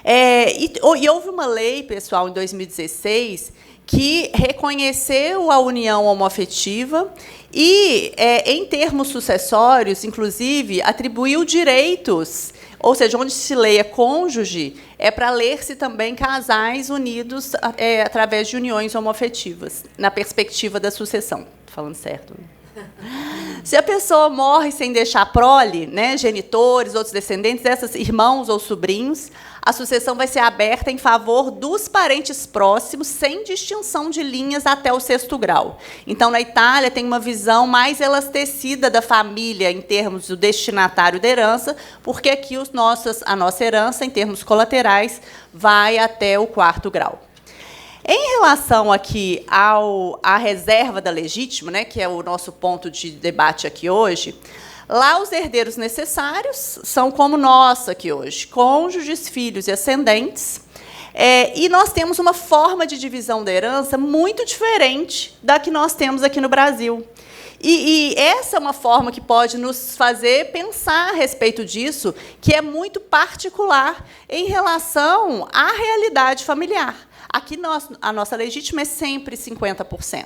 E houve uma lei, pessoal, em 2016, que reconheceu a união homoafetiva e, em termos sucessórios, inclusive, atribuiu direitos, ou seja, onde se leia cônjuge, é para ler-se também casais unidos através de uniões homoafetivas, na perspectiva da sucessão. Estou falando certo, né? Se a pessoa morre sem deixar prole, né, genitores, outros descendentes, esses irmãos ou sobrinhos, a sucessão vai ser aberta em favor dos parentes próximos, sem distinção de linhas até o 6º grau. Então, na Itália, tem uma visão mais elastecida da família em termos do destinatário da herança, porque aqui a nossa herança, em termos colaterais, vai até o 4º grau. Em relação aqui à reserva da legítima, né, que é o nosso ponto de debate aqui hoje, lá os herdeiros necessários são como nós aqui hoje, cônjuges, filhos e ascendentes, e nós temos uma forma de divisão da herança muito diferente da que nós temos aqui no Brasil. E essa é uma forma que pode nos fazer pensar a respeito disso, que é muito particular em relação à realidade familiar. Aqui, a nossa legítima é sempre 50%.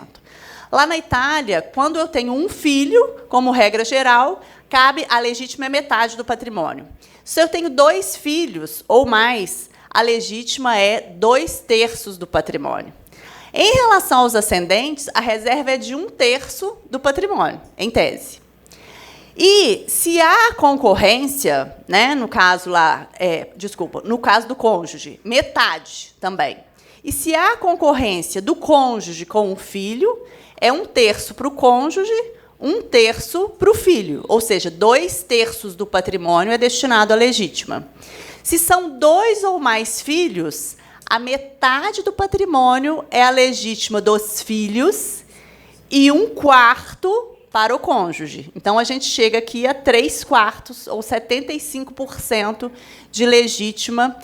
Lá na Itália, quando eu tenho um filho, como regra geral, a legítima é metade do patrimônio. Se eu tenho 2 filhos ou mais, a legítima é 2/3 do patrimônio. Em relação aos ascendentes, a reserva é de 1/3 do patrimônio, em tese. E, se há concorrência, né, no caso no caso do cônjuge, metade também. E, se há concorrência do cônjuge com o filho, é 1/3 para o cônjuge, 1/3 para o filho, ou seja, 2/3 do patrimônio é destinado à legítima. Se são 2 ou mais filhos, a metade do patrimônio é a legítima dos filhos e 1/4 para o cônjuge. Então, a gente chega aqui a 3/4, ou 75% de legítima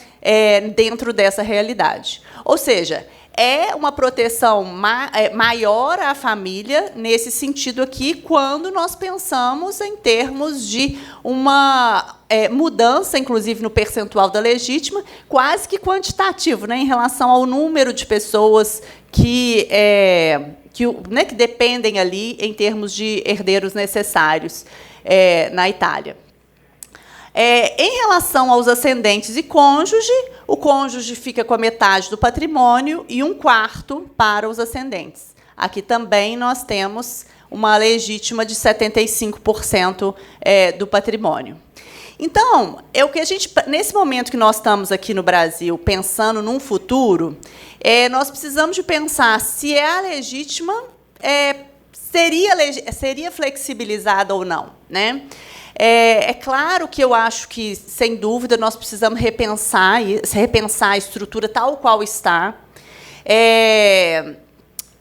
dentro dessa realidade. Ou seja, é uma proteção maior à família, nesse sentido aqui, quando nós pensamos em termos de uma mudança, inclusive, no percentual da legítima, quase que quantitativo, né, em relação ao número de pessoas que dependem ali em termos de herdeiros necessários na Itália. Em relação aos ascendentes e cônjuge, o cônjuge fica com a metade do patrimônio e 1/4 para os ascendentes. Aqui também nós temos uma legítima de 75% do patrimônio. Então, o que a gente, nesse momento que nós estamos aqui no Brasil, pensando num futuro, nós precisamos de pensar se a legítima seria flexibilizada ou não, né? É claro que eu acho que, sem dúvida, nós precisamos repensar a estrutura tal qual está.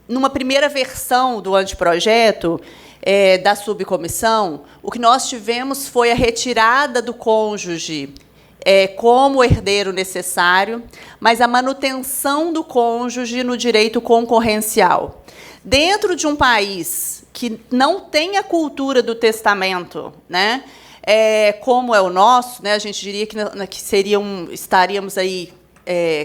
Numa primeira versão do anteprojeto, da subcomissão, o que nós tivemos foi a retirada do cônjuge como herdeiro necessário, mas a manutenção do cônjuge no direito concorrencial. Dentro de um país que não tem a cultura do testamento, né, como é o nosso, né, a gente diria que estaríamos aí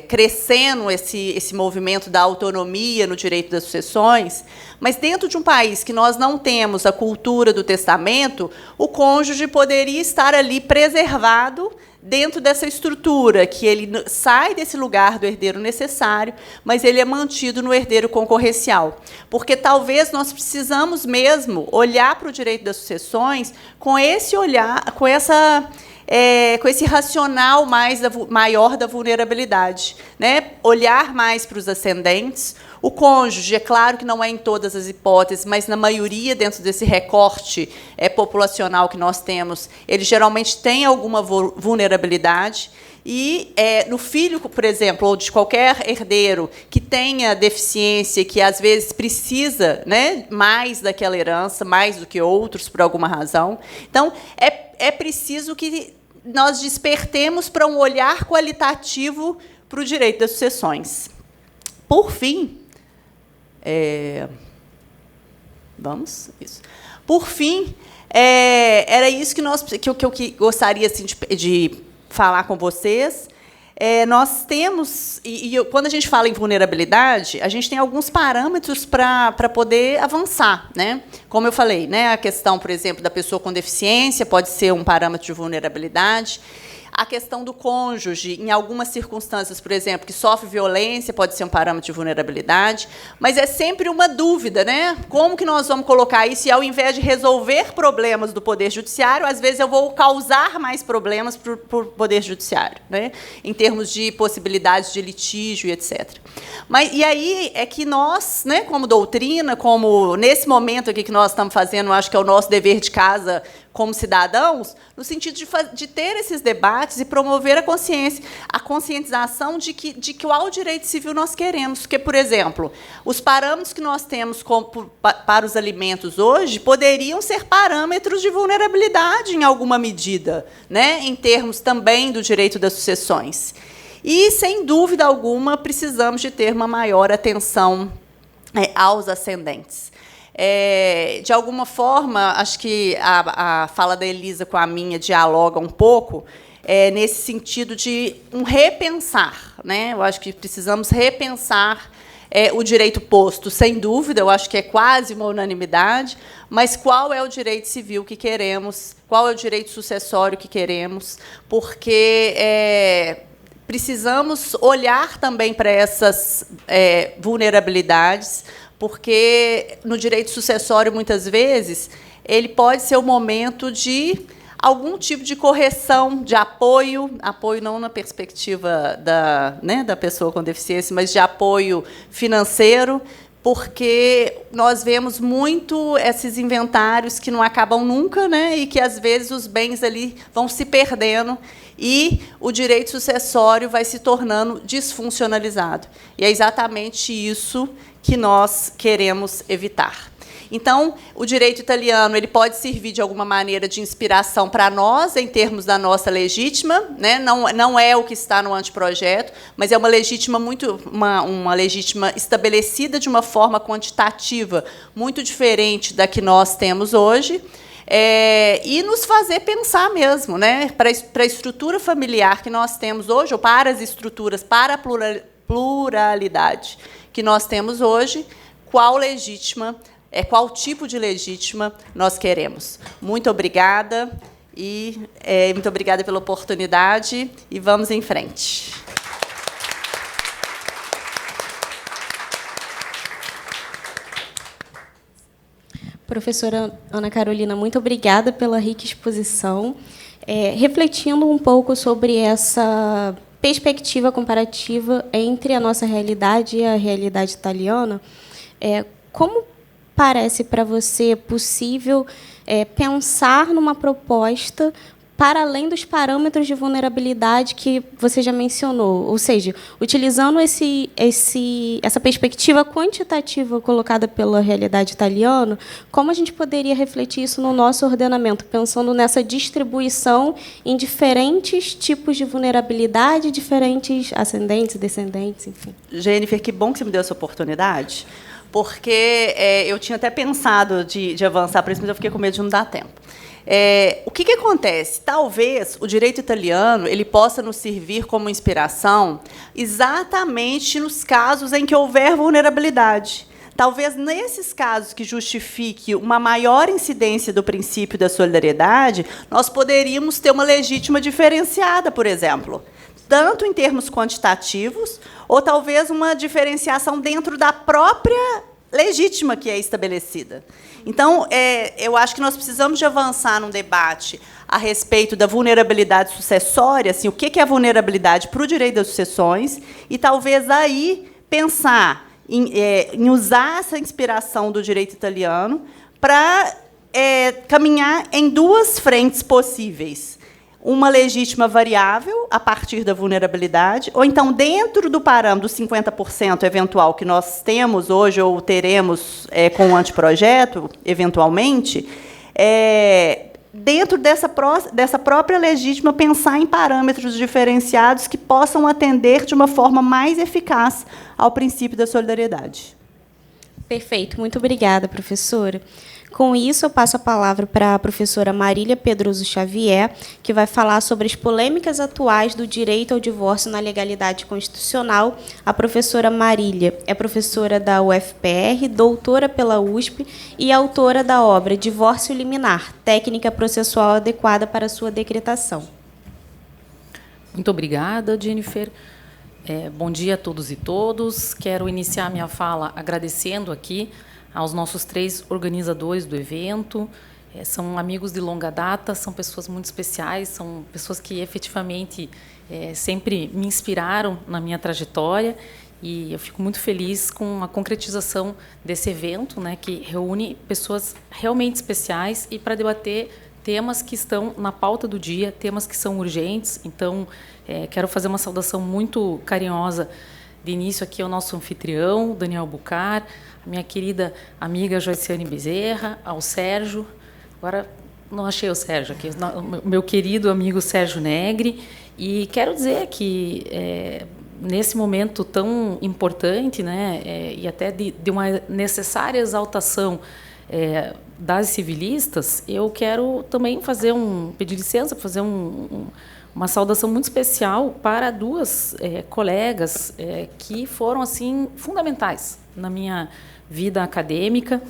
crescendo esse movimento da autonomia no direito das sucessões, mas dentro de um país que nós não temos a cultura do testamento, o cônjuge poderia estar ali preservado dentro dessa estrutura, que ele sai desse lugar do herdeiro necessário, mas ele é mantido no herdeiro concorrencial. Porque talvez nós precisamos mesmo olhar para o direito das sucessões com esse olhar, com esse racional maior da vulnerabilidade, né? Olhar mais para os ascendentes. O cônjuge, é claro que não é em todas as hipóteses, mas na maioria, dentro desse recorte populacional que nós temos, ele geralmente tem alguma vulnerabilidade. E no filho, por exemplo, ou de qualquer herdeiro que tenha deficiência, que às vezes precisa, né, mais daquela herança, mais do que outros, por alguma razão. Então, é preciso que nós despertemos para um olhar qualitativo para o direito das sucessões. Por fim, Por fim, era isso que eu gostaria assim, de falar com vocês. Nós temos, quando a gente fala em vulnerabilidade, a gente tem alguns parâmetros para poder avançar, né? Como eu falei, né, a questão, por exemplo, da pessoa com deficiência pode ser um parâmetro de vulnerabilidade. A questão do cônjuge, em algumas circunstâncias, por exemplo, que sofre violência, pode ser um parâmetro de vulnerabilidade, mas é sempre uma dúvida, né? Como que nós vamos colocar isso? E, ao invés de resolver problemas do Poder Judiciário, às vezes eu vou causar mais problemas para o Poder Judiciário, né? Em termos de possibilidades de litígio e etc. E aí é que nós, né, como doutrina, como nesse momento aqui que nós estamos fazendo, acho que é o nosso dever de casa como cidadãos, no sentido de ter esses debates e promover a conscientização de que qual direito civil nós queremos. Porque, por exemplo, os parâmetros que nós temos para os alimentos hoje poderiam ser parâmetros de vulnerabilidade em alguma medida, né, em termos também do direito das sucessões. E, sem dúvida alguma, precisamos de ter uma maior atenção aos ascendentes. De alguma forma, acho que a fala da Elisa com a minha dialoga um pouco nesse sentido de um repensar, né? Eu acho que precisamos repensar o direito posto, sem dúvida, eu acho que é quase uma unanimidade, mas qual é o direito civil que queremos, qual é o direito sucessório que queremos, porque precisamos olhar também para essas vulnerabilidades, porque no direito sucessório, muitas vezes, ele pode ser o momento de algum tipo de correção, de apoio não na perspectiva da pessoa com deficiência, mas de apoio financeiro, porque nós vemos muito esses inventários que não acabam nunca, né, e que, às vezes, os bens ali vão se perdendo e o direito sucessório vai se tornando desfuncionalizado. E é exatamente isso que nós queremos evitar. Então, o direito italiano ele pode servir, de alguma maneira, de inspiração para nós, em termos da nossa legítima, né? Não é o que está no anteprojeto, mas é uma legítima uma legítima estabelecida de uma forma quantitativa muito diferente da que nós temos hoje, e nos fazer pensar mesmo, né? Para a estrutura familiar que nós temos hoje, ou para as estruturas, para a pluralidade que nós temos hoje, qual tipo de legítima nós queremos. Muito obrigada, muito obrigada pela oportunidade, e vamos em frente. Professora Ana Carolina, muito obrigada pela rica exposição. Refletindo um pouco sobre essa perspectiva comparativa entre a nossa realidade e a realidade italiana, como parece para você possível pensar numa proposta para além dos parâmetros de vulnerabilidade que você já mencionou, ou seja, utilizando essa perspectiva quantitativa colocada pela realidade italiana, como a gente poderia refletir isso no nosso ordenamento, pensando nessa distribuição em diferentes tipos de vulnerabilidade, diferentes ascendentes, descendentes, enfim. Jennifer, que bom que você me deu essa oportunidade, porque eu tinha até pensado de avançar para isso, mas eu fiquei com medo de não dar tempo. O que acontece? Talvez o direito italiano ele possa nos servir como inspiração exatamente nos casos em que houver vulnerabilidade. Talvez, nesses casos que justifique uma maior incidência do princípio da solidariedade, nós poderíamos ter uma legítima diferenciada, por exemplo, tanto em termos quantitativos, ou talvez uma diferenciação dentro da própria legítima que é estabelecida. Então, eu acho que nós precisamos de avançar num debate a respeito da vulnerabilidade sucessória, assim, o que é a vulnerabilidade para o direito das sucessões, e talvez aí pensar em usar essa inspiração do direito italiano para caminhar em duas frentes possíveis. Uma legítima variável, a partir da vulnerabilidade, ou então, dentro do parâmetro dos 50% eventual que nós temos hoje, ou teremos com o anteprojeto, eventualmente, dentro dessa própria legítima, pensar em parâmetros diferenciados que possam atender de uma forma mais eficaz ao princípio da solidariedade. Perfeito. Muito obrigada, professora. Com isso, eu passo a palavra para a professora Marília Pedroso Xavier, que vai falar sobre as polêmicas atuais do direito ao divórcio na legalidade constitucional. A professora Marília é professora da UFPR, doutora pela USP e autora da obra Divórcio Liminar, técnica processual adequada para sua decretação. Muito obrigada, Jennifer. Bom dia a todos e todas. Quero iniciar minha fala agradecendo aqui aos nossos 3 organizadores do evento. São amigos de longa data, são pessoas muito especiais, são pessoas que efetivamente sempre me inspiraram na minha trajetória, e eu fico muito feliz com a concretização desse evento, né, que reúne pessoas realmente especiais e para debater temas que estão na pauta do dia, temas que são urgentes. Então, quero fazer uma saudação muito carinhosa de início aqui ao nosso anfitrião, Daniel Bucar, a minha querida amiga Joiciane Bezerra, ao Sérgio, agora não achei o Sérgio aqui, meu querido amigo Sérgio Negri, e quero dizer que nesse momento tão importante, né, e até de uma necessária exaltação das civilistas, eu quero também pedir licença para fazer uma saudação muito especial para 2 colegas que foram assim fundamentais na minha vida acadêmica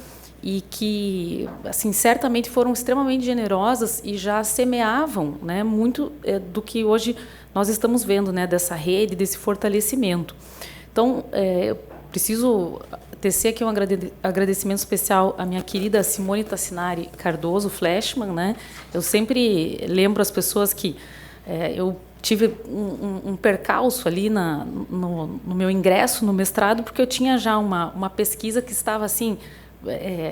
e que assim certamente foram extremamente generosas e já semeavam, né, muito do que hoje nós estamos vendo, né, dessa rede, desse fortalecimento. Então, eu preciso tecer aqui um agradecimento especial à minha querida Simone Tassinari Cardoso Fleshman, né? Eu sempre lembro as pessoas que eu tive um percalço ali no meu ingresso no mestrado, porque eu tinha já uma pesquisa que estava assim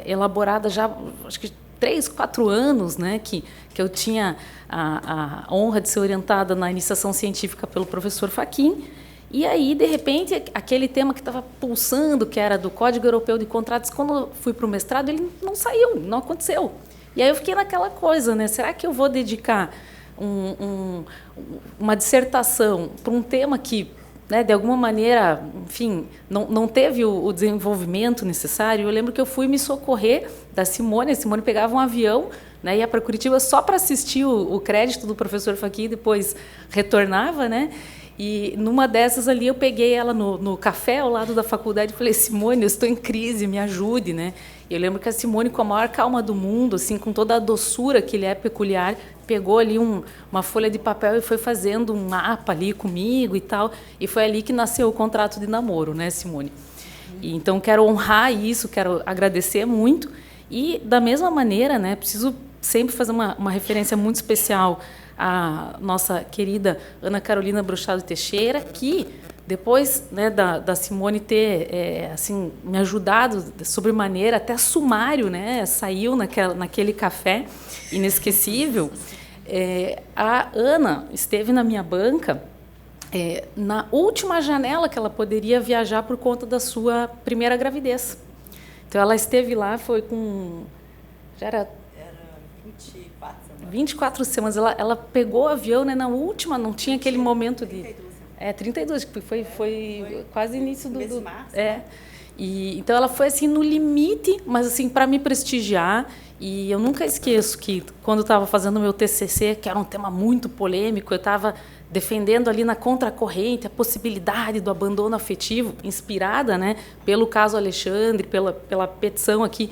elaborada já, acho que 3, 4 anos, né, que eu tinha a honra de ser orientada na iniciação científica pelo professor Fachin. E aí, de repente, aquele tema que estava pulsando, que era do Código Europeu de Contratos, quando eu fui para o mestrado, ele não saiu, não aconteceu. E aí eu fiquei naquela coisa, né? Será que eu vou dedicar uma dissertação para um tema que, né, de alguma maneira, enfim, não teve o desenvolvimento necessário? Eu lembro que eu fui me socorrer da Simone. A Simone pegava um avião, né, ia para Curitiba só para assistir o crédito do professor Fachin, depois retornava, né? E numa dessas ali eu peguei ela no café ao lado da faculdade e falei: Simone, eu estou em crise, me ajude, né? E eu lembro que a Simone, com a maior calma do mundo, assim, com toda a doçura que lhe é peculiar, pegou ali uma folha de papel e foi fazendo um mapa ali comigo e tal. E foi ali que nasceu o contrato de namoro, né, Simone? E, então, quero honrar isso, quero agradecer muito. E, da mesma maneira, né, preciso sempre fazer uma referência muito especial à nossa querida Ana Carolina Bruchado Teixeira, que, depois, né, da Simone ter assim, me ajudado sobremaneira, até sumário, né, saiu naquele café inesquecível, a Ana esteve na minha banca na última janela que ela poderia viajar por conta da sua primeira gravidez. Então, ela esteve lá, foi com... Já era 24 semanas. Ela pegou o avião, né, na última, não tinha aquele momento de... 32, que foi quase início do março. Então, ela foi assim no limite, mas assim para me prestigiar. E eu nunca esqueço que, quando eu estava fazendo o meu TCC, que era um tema muito polêmico, eu estava defendendo ali na contracorrente a possibilidade do abandono afetivo, inspirada, né, pelo caso Alexandre, pela petição aqui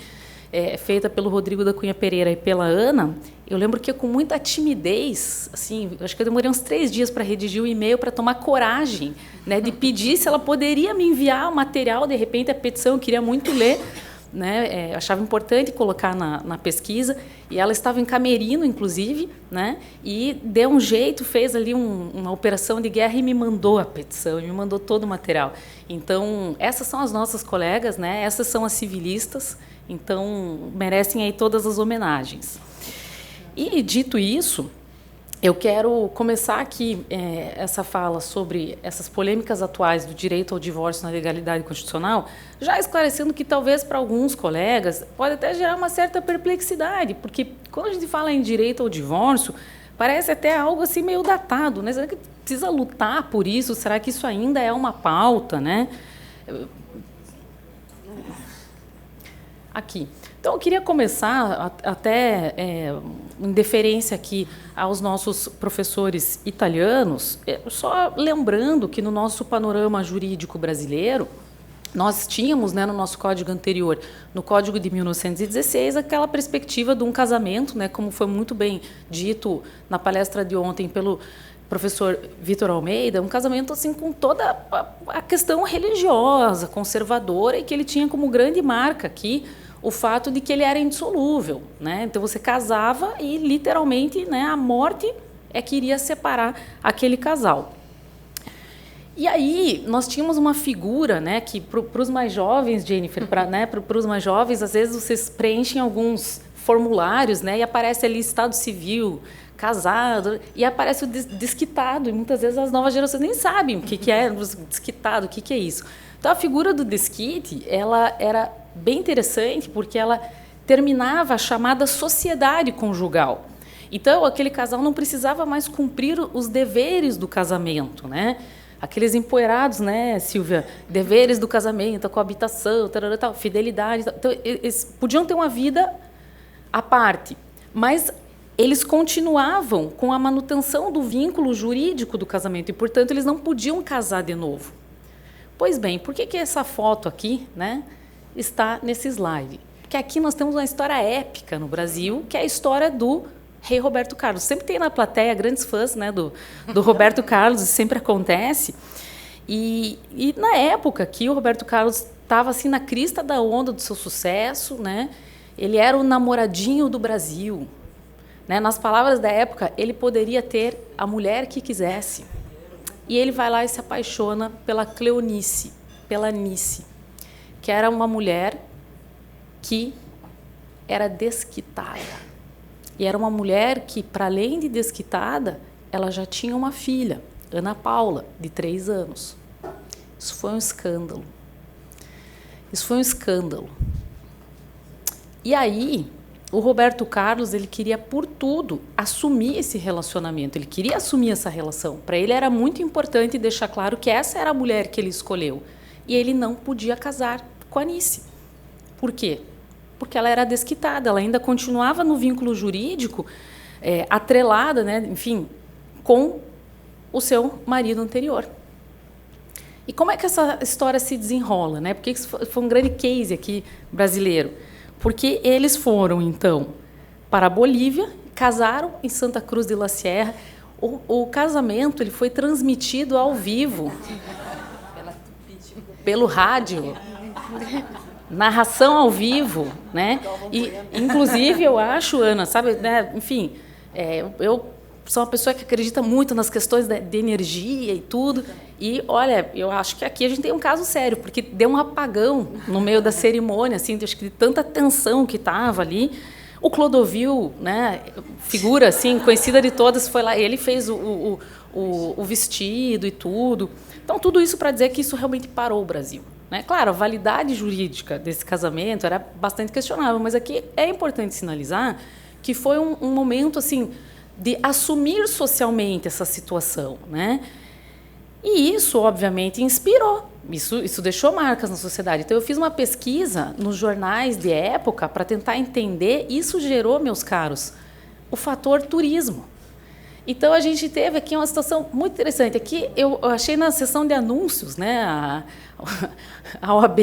feita pelo Rodrigo da Cunha Pereira e pela Ana. Eu lembro que, com muita timidez, assim, acho que eu demorei uns 3 dias para redigir o e-mail, para tomar coragem, né, de pedir se ela poderia me enviar o material. De repente, a petição eu queria muito ler, né, achava importante colocar na pesquisa, e ela estava em Camerino, inclusive, né, e deu um jeito, fez ali uma operação de guerra e me mandou a petição, e me mandou todo o material. Então, essas são as nossas colegas, né, essas são as civilistas, então merecem aí todas as homenagens. E, dito isso, eu quero começar aqui essa fala sobre essas polêmicas atuais do direito ao divórcio na legalidade constitucional, já esclarecendo que, talvez, para alguns colegas, pode até gerar uma certa perplexidade, porque, quando a gente fala em direito ao divórcio, parece até algo assim meio datado, né? Será que precisa lutar por isso? Será que isso ainda é uma pauta, né? Aqui. Então, eu queria começar, até em deferência aqui aos nossos professores italianos, só lembrando que, no nosso panorama jurídico brasileiro, nós tínhamos, né, no nosso código anterior, no Código de 1916, aquela perspectiva de um casamento, né, como foi muito bem dito na palestra de ontem pelo professor Vitor Almeida, um casamento assim com toda a questão religiosa, conservadora, e que ele tinha como grande marca aqui o fato de que ele era indissolúvel, né? Então, você casava e, literalmente, né, a morte é que iria separar aquele casal. E aí nós tínhamos uma figura, né, que, para os mais jovens, Jennifer, para os mais jovens, às vezes vocês preenchem alguns formulários, né, e aparece ali estado civil, casado, e aparece o desquitado, e muitas vezes as novas gerações nem sabem o que é desquitado, o que é isso. Então, a figura do desquite, ela era bem interessante, porque ela terminava a chamada sociedade conjugal. Então, aquele casal não precisava mais cumprir os deveres do casamento, né? Aqueles empoeirados, né, Silvia? Deveres do casamento, a coabitação, tal, fidelidade. Então, eles podiam ter uma vida à parte, mas eles continuavam com a manutenção do vínculo jurídico do casamento, e, portanto, eles não podiam casar de novo. Pois bem, por que essa foto aqui, né, está nesse slide? Porque aqui nós temos uma história épica no Brasil, que é a história do rei Roberto Carlos. Sempre tem na plateia grandes fãs, né, do Roberto Carlos, isso sempre acontece. E na época que o Roberto Carlos estava assim na crista da onda do seu sucesso, né, ele era o namoradinho do Brasil. Né? Nas palavras da época, ele poderia ter a mulher que quisesse. E ele vai lá e se apaixona pela Cleonice, pela Nice, que era uma mulher que era desquitada. E era uma mulher que, para além de desquitada, ela já tinha uma filha, Ana Paula, de 3 anos. Isso foi um escândalo. Isso foi um escândalo. E aí, o Roberto Carlos, ele queria, por tudo, assumir esse relacionamento. Ele queria assumir essa relação. Para ele era muito importante deixar claro que essa era a mulher que ele escolheu. E ele não podia casar com a Nice. Por quê? Porque ela era desquitada, ela ainda continuava no vínculo jurídico, atrelada, né, enfim, com o seu marido anterior. E como é que essa história se desenrola, né? Porque isso foi um grande case aqui brasileiro. Porque eles foram, então, para a Bolívia, casaram em Santa Cruz de la Sierra. O casamento ele foi transmitido ao vivo, pelo rádio, narração ao vivo, né? E, inclusive, eu acho, Ana, sabe, né? Enfim, eu sou uma pessoa que acredita muito nas questões de energia e tudo. E, olha, eu acho que aqui a gente tem um caso sério, porque deu um apagão no meio da cerimônia, assim, acho que de tanta tensão que estava ali. O Clodovil, né, figura assim, conhecida de todas, foi lá, ele fez o vestido e tudo. Então, tudo isso para dizer que isso realmente parou o Brasil. Né? Claro, a validade jurídica desse casamento era bastante questionável, mas aqui é importante sinalizar que foi um momento assim, de assumir socialmente essa situação, né? E isso, obviamente, inspirou. Isso deixou marcas na sociedade. Então, eu fiz uma pesquisa nos jornais de época para tentar entender. Isso gerou, meus caros, o fator turismo. Então, a gente teve aqui uma situação muito interessante. Aqui, eu achei na seção de anúncios, né, a OAB,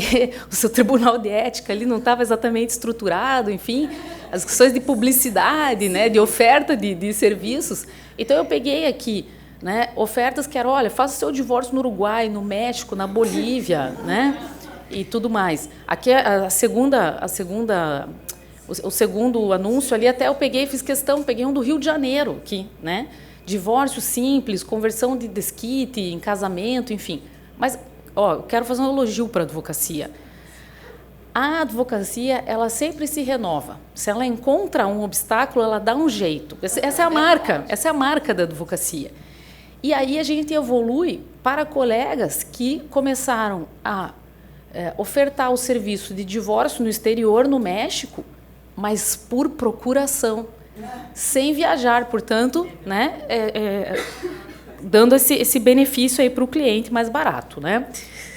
o seu tribunal de ética ali não estava exatamente estruturado, enfim, as questões de publicidade, né, de oferta de serviços. Então, eu peguei aqui, né, ofertas que eram, olha, faça o seu divórcio no Uruguai, no México, na Bolívia, né, e tudo mais. Aqui o segundo anúncio ali, até eu peguei e fiz questão, peguei um do Rio de Janeiro aqui, né, divórcio simples, conversão de desquite em casamento, enfim. Mas, eu quero fazer um elogio para a advocacia. A advocacia, ela sempre se renova. Se ela encontra um obstáculo, ela dá um jeito. Essa é a marca da advocacia. E aí a gente evolui para colegas que começaram a ofertar o serviço de divórcio no exterior, no México, mas por procuração, sem viajar, portanto, né, dando esse benefício aí para o cliente mais barato, né?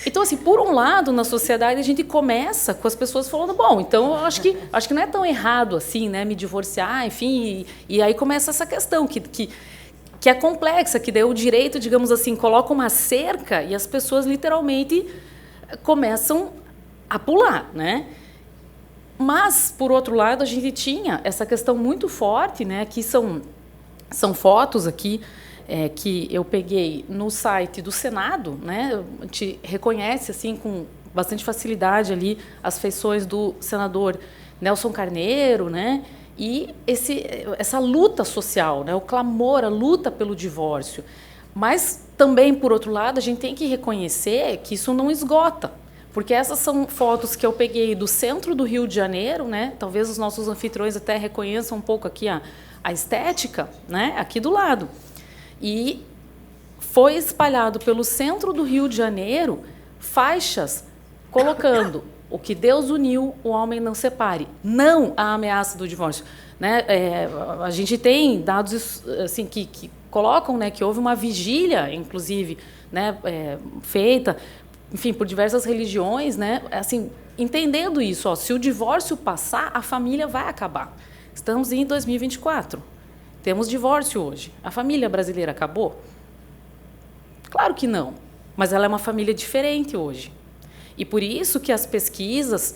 Então, assim, por um lado, na sociedade, a gente começa com as pessoas falando, bom, então, eu acho que não é tão errado assim, né, me divorciar, enfim, e aí começa essa questão que é complexa, que daí o direito, digamos assim, coloca uma cerca e as pessoas literalmente começam a pular, né? Mas, por outro lado, a gente tinha essa questão muito forte, né? Que são fotos aqui que eu peguei no site do Senado, né? A gente reconhece assim com bastante facilidade ali as feições do senador Nelson Carneiro, né? E essa luta social, né? O clamor, a luta pelo divórcio. Mas também, por outro lado, a gente tem que reconhecer que isso não esgota. Porque essas são fotos que eu peguei do centro do Rio de Janeiro, né? Talvez os nossos anfitriões até reconheçam um pouco aqui a estética, né? Aqui do lado. E foi espalhado pelo centro do Rio de Janeiro faixas colocando o que Deus uniu, o homem não separe. Não a ameaça do divórcio. Né? A gente tem dados assim, que colocam, né, que houve uma vigília, inclusive, né, feita, enfim, por diversas religiões, né, assim, entendendo isso, se o divórcio passar, a família vai acabar. Estamos em 2024. Temos divórcio hoje. A família brasileira acabou? Claro que não, mas ela é uma família diferente hoje. E por isso que as pesquisas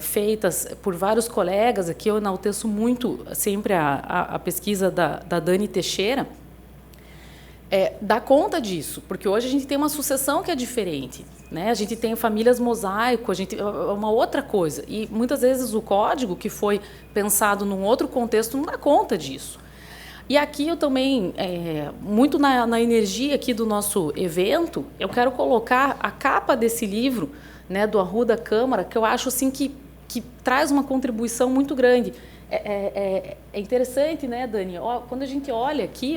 feitas por vários colegas, aqui eu enalteço muito sempre a pesquisa da Dani Teixeira, dar conta disso, porque hoje a gente tem uma sucessão que é diferente, né? A gente tem famílias mosaico, a gente é uma outra coisa, e muitas vezes o código que foi pensado num outro contexto não dá conta disso. E aqui eu também, muito na energia aqui do nosso evento, eu quero colocar a capa desse livro, né, do Arruda Câmara, que eu acho assim que traz uma contribuição muito grande. É interessante, né, Dani? Quando a gente olha aqui,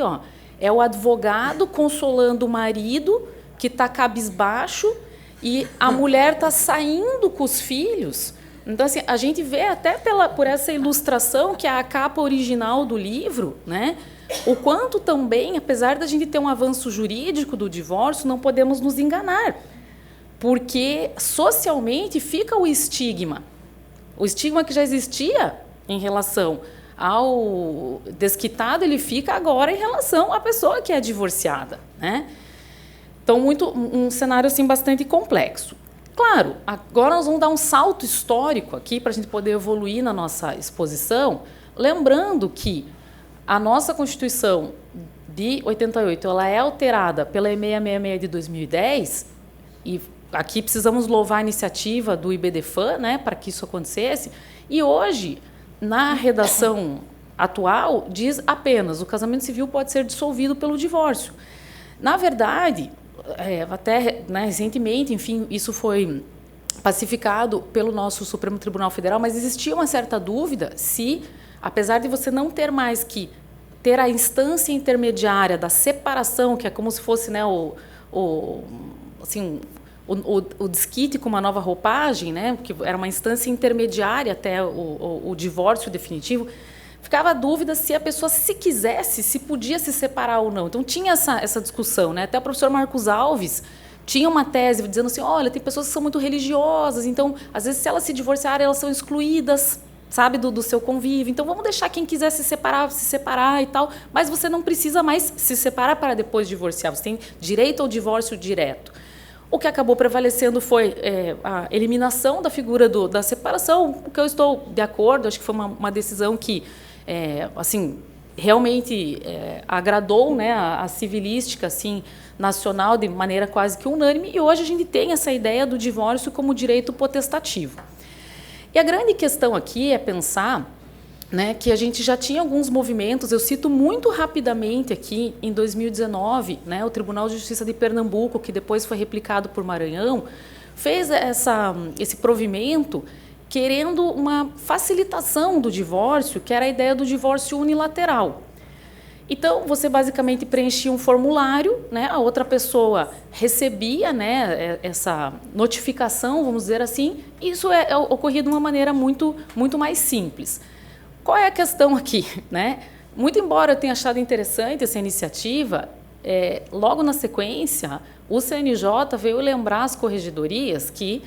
é o advogado consolando o marido que está cabisbaixo e a mulher está saindo com os filhos. Então, assim, a gente vê até por essa ilustração, que é a capa original do livro, né, o quanto também, apesar da gente ter um avanço jurídico do divórcio, não podemos nos enganar, porque socialmente fica o estigma que já existia em relação ao desquitado, ele fica agora em relação à pessoa que é divorciada, né? Então, um cenário assim, bastante complexo. Claro, agora nós vamos dar um salto histórico aqui para a gente poder evoluir na nossa exposição, lembrando que a nossa Constituição de 88 ela é alterada pela E 666 de 2010, e aqui precisamos louvar a iniciativa do IBDFAN, né, para que isso acontecesse, e hoje, na redação atual, diz apenas o casamento civil pode ser dissolvido pelo divórcio. Na verdade, até, né, recentemente, enfim, isso foi pacificado pelo nosso Supremo Tribunal Federal, mas existia uma certa dúvida se, apesar de você não ter mais que ter a instância intermediária da separação, que é como se fosse, né, o desquite com uma nova roupagem, né, que era uma instância intermediária até o divórcio definitivo, ficava a dúvida se a pessoa, se quisesse, se podia se separar ou não. Então, tinha essa discussão, né? Até o professor Marcos Alves tinha uma tese dizendo assim, olha, tem pessoas que são muito religiosas, então, às vezes, se elas se divorciarem, elas são excluídas, sabe, do seu convívio. Então, vamos deixar quem quiser se separar e tal, mas você não precisa mais se separar para depois divorciar, você tem direito ao divórcio direto. O que acabou prevalecendo foi a eliminação da figura da separação, o que eu estou de acordo, acho que foi uma decisão que assim, realmente agradou, né, a civilística assim, nacional de maneira quase que unânime, e hoje a gente tem essa ideia do divórcio como direito potestativo. E a grande questão aqui é pensar, né, que a gente já tinha alguns movimentos, eu cito muito rapidamente aqui, em 2019, né, o Tribunal de Justiça de Pernambuco, que depois foi replicado por Maranhão, fez esse provimento querendo uma facilitação do divórcio, que era a ideia do divórcio unilateral. Então, você basicamente preenchia um formulário, né, a outra pessoa recebia, né, essa notificação, vamos dizer assim, e isso ocorria de uma maneira muito, muito mais simples. Qual é a questão aqui, né? Muito embora eu tenha achado interessante essa iniciativa, logo na sequência, o CNJ veio lembrar as corregedorias que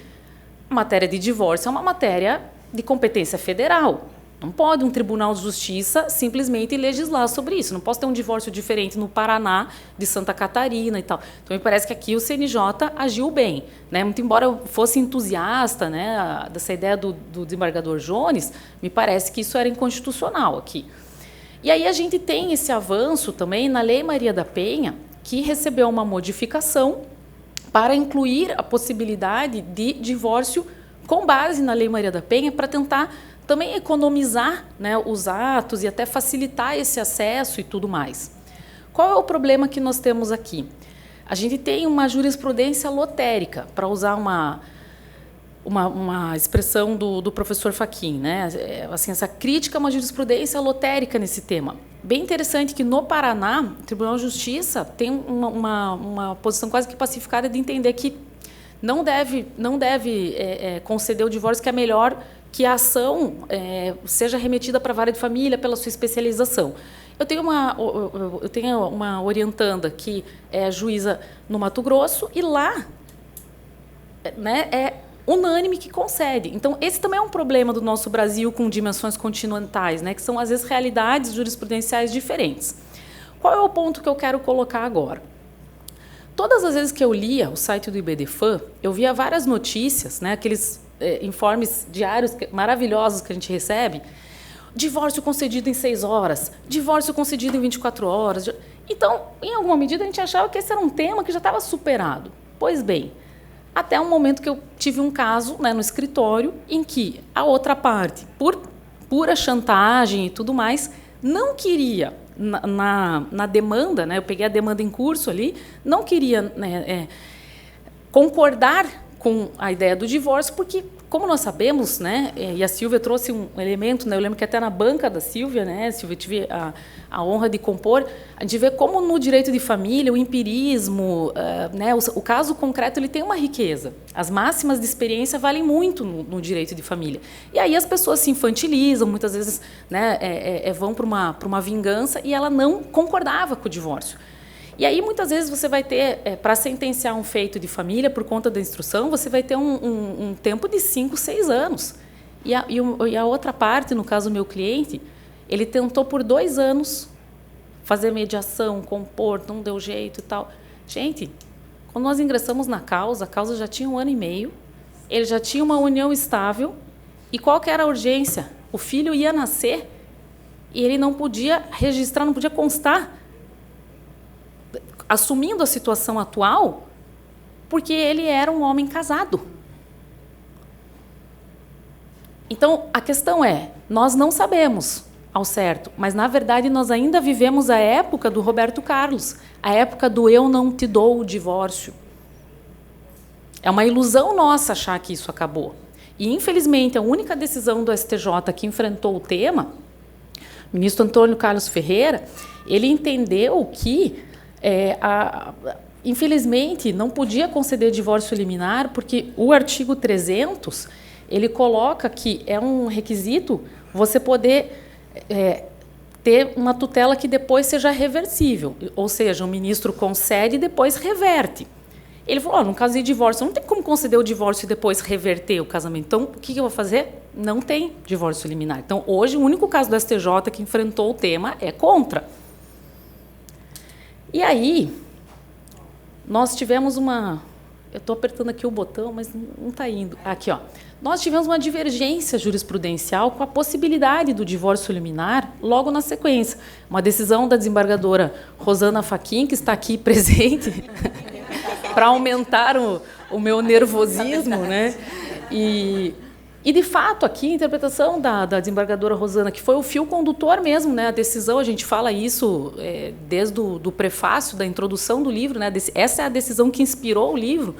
a matéria de divórcio é uma matéria de competência federal. Não pode um tribunal de justiça simplesmente legislar sobre isso. Não posso ter um divórcio diferente no Paraná, de Santa Catarina e tal. Então, me parece que aqui o CNJ agiu bem, né? Muito embora eu fosse entusiasta, né, dessa ideia do desembargador Jones, me parece que isso era inconstitucional aqui. E aí a gente tem esse avanço também na Lei Maria da Penha, que recebeu uma modificação para incluir a possibilidade de divórcio com base na Lei Maria da Penha, para tentar também economizar, né, os atos e até facilitar esse acesso e tudo mais. Qual é o problema que nós temos aqui? A gente tem uma jurisprudência lotérica, para usar uma expressão do professor Fachin, né? Assim, essa crítica a uma jurisprudência lotérica nesse tema. Bem interessante que no Paraná, o Tribunal de Justiça tem uma posição quase que pacificada de entender que não deve conceder o divórcio, que é melhor que a ação seja remetida para a vara de família pela sua especialização. Eu tenho uma orientanda que é juíza no Mato Grosso, e lá, né, é unânime que concede. Então, esse também é um problema do nosso Brasil com dimensões continentais, né, que são, às vezes, realidades jurisprudenciais diferentes. Qual é o ponto que eu quero colocar agora? Todas as vezes que eu lia o site do IBDFAN, eu via várias notícias, né, aqueles informes diários maravilhosos que a gente recebe, divórcio concedido em 6 horas, divórcio concedido em 24 horas. Então, em alguma medida, a gente achava que esse era um tema que já estava superado. Pois bem, até um momento que eu tive um caso, né, no escritório em que a outra parte, por pura chantagem e tudo mais, não queria, na demanda, né, eu peguei a demanda em curso ali, não queria, né, concordar com a ideia do divórcio, porque, como nós sabemos, né, e a Silvia trouxe um elemento, né, eu lembro que até na banca da Silvia, né, Silvia, tive a honra de compor, de ver como no direito de família, o empirismo, né, o caso concreto, ele tem uma riqueza. As máximas de experiência valem muito no direito de família. E aí as pessoas se infantilizam, muitas vezes, né, vão para uma vingança, e ela não concordava com o divórcio. E aí, muitas vezes, você vai ter, para sentenciar um feito de família por conta da instrução, você vai ter um tempo de 5, 6 anos. E a outra parte, no caso do meu cliente, ele tentou por 2 anos fazer mediação, compor, não deu jeito e tal. Gente, quando nós ingressamos na causa, a causa já tinha 1 ano e meio, ele já tinha uma união estável, e qual que era a urgência? O filho ia nascer e ele não podia registrar, não podia constar, assumindo a situação atual, porque ele era um homem casado. Então, a questão é, nós não sabemos ao certo, mas, na verdade, nós ainda vivemos a época do Roberto Carlos, a época do eu não te dou o divórcio. É uma ilusão nossa achar que isso acabou. E, infelizmente, a única decisão do STJ que enfrentou o tema, o ministro Antônio Carlos Ferreira, ele entendeu que infelizmente, não podia conceder divórcio liminar, porque o artigo 300, ele coloca que é um requisito você poder ter uma tutela que depois seja reversível, ou seja, o ministro concede e depois reverte. Ele falou, no caso de divórcio, não tem como conceder o divórcio e depois reverter o casamento. Então, o que eu vou fazer? Não tem divórcio liminar. Então, hoje, o único caso do STJ que enfrentou o tema é contra. E aí, nós tivemos uma... Eu estou apertando aqui o botão, mas não está indo. Aqui, ó. Nós tivemos uma divergência jurisprudencial com a possibilidade do divórcio liminar logo na sequência. Uma decisão da desembargadora Rosana Fachin, que está aqui presente, para aumentar o meu nervosismo, né? E, de fato, aqui, a interpretação da desembargadora Rosana, que foi o fio condutor mesmo, né? A decisão, a gente fala isso desde o prefácio, da introdução do livro, né? Essa é a decisão que inspirou o livro.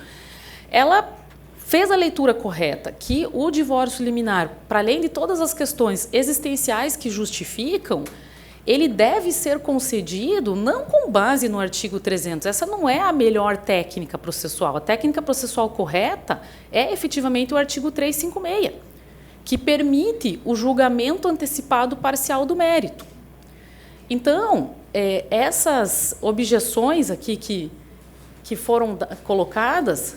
Ela fez a leitura correta, que o divórcio liminar, para além de todas as questões existenciais que justificam, ele deve ser concedido não com base no artigo 300. Essa não é a melhor técnica processual. A técnica processual correta é efetivamente o artigo 356, que permite o julgamento antecipado parcial do mérito. Então, essas objeções aqui que foram colocadas...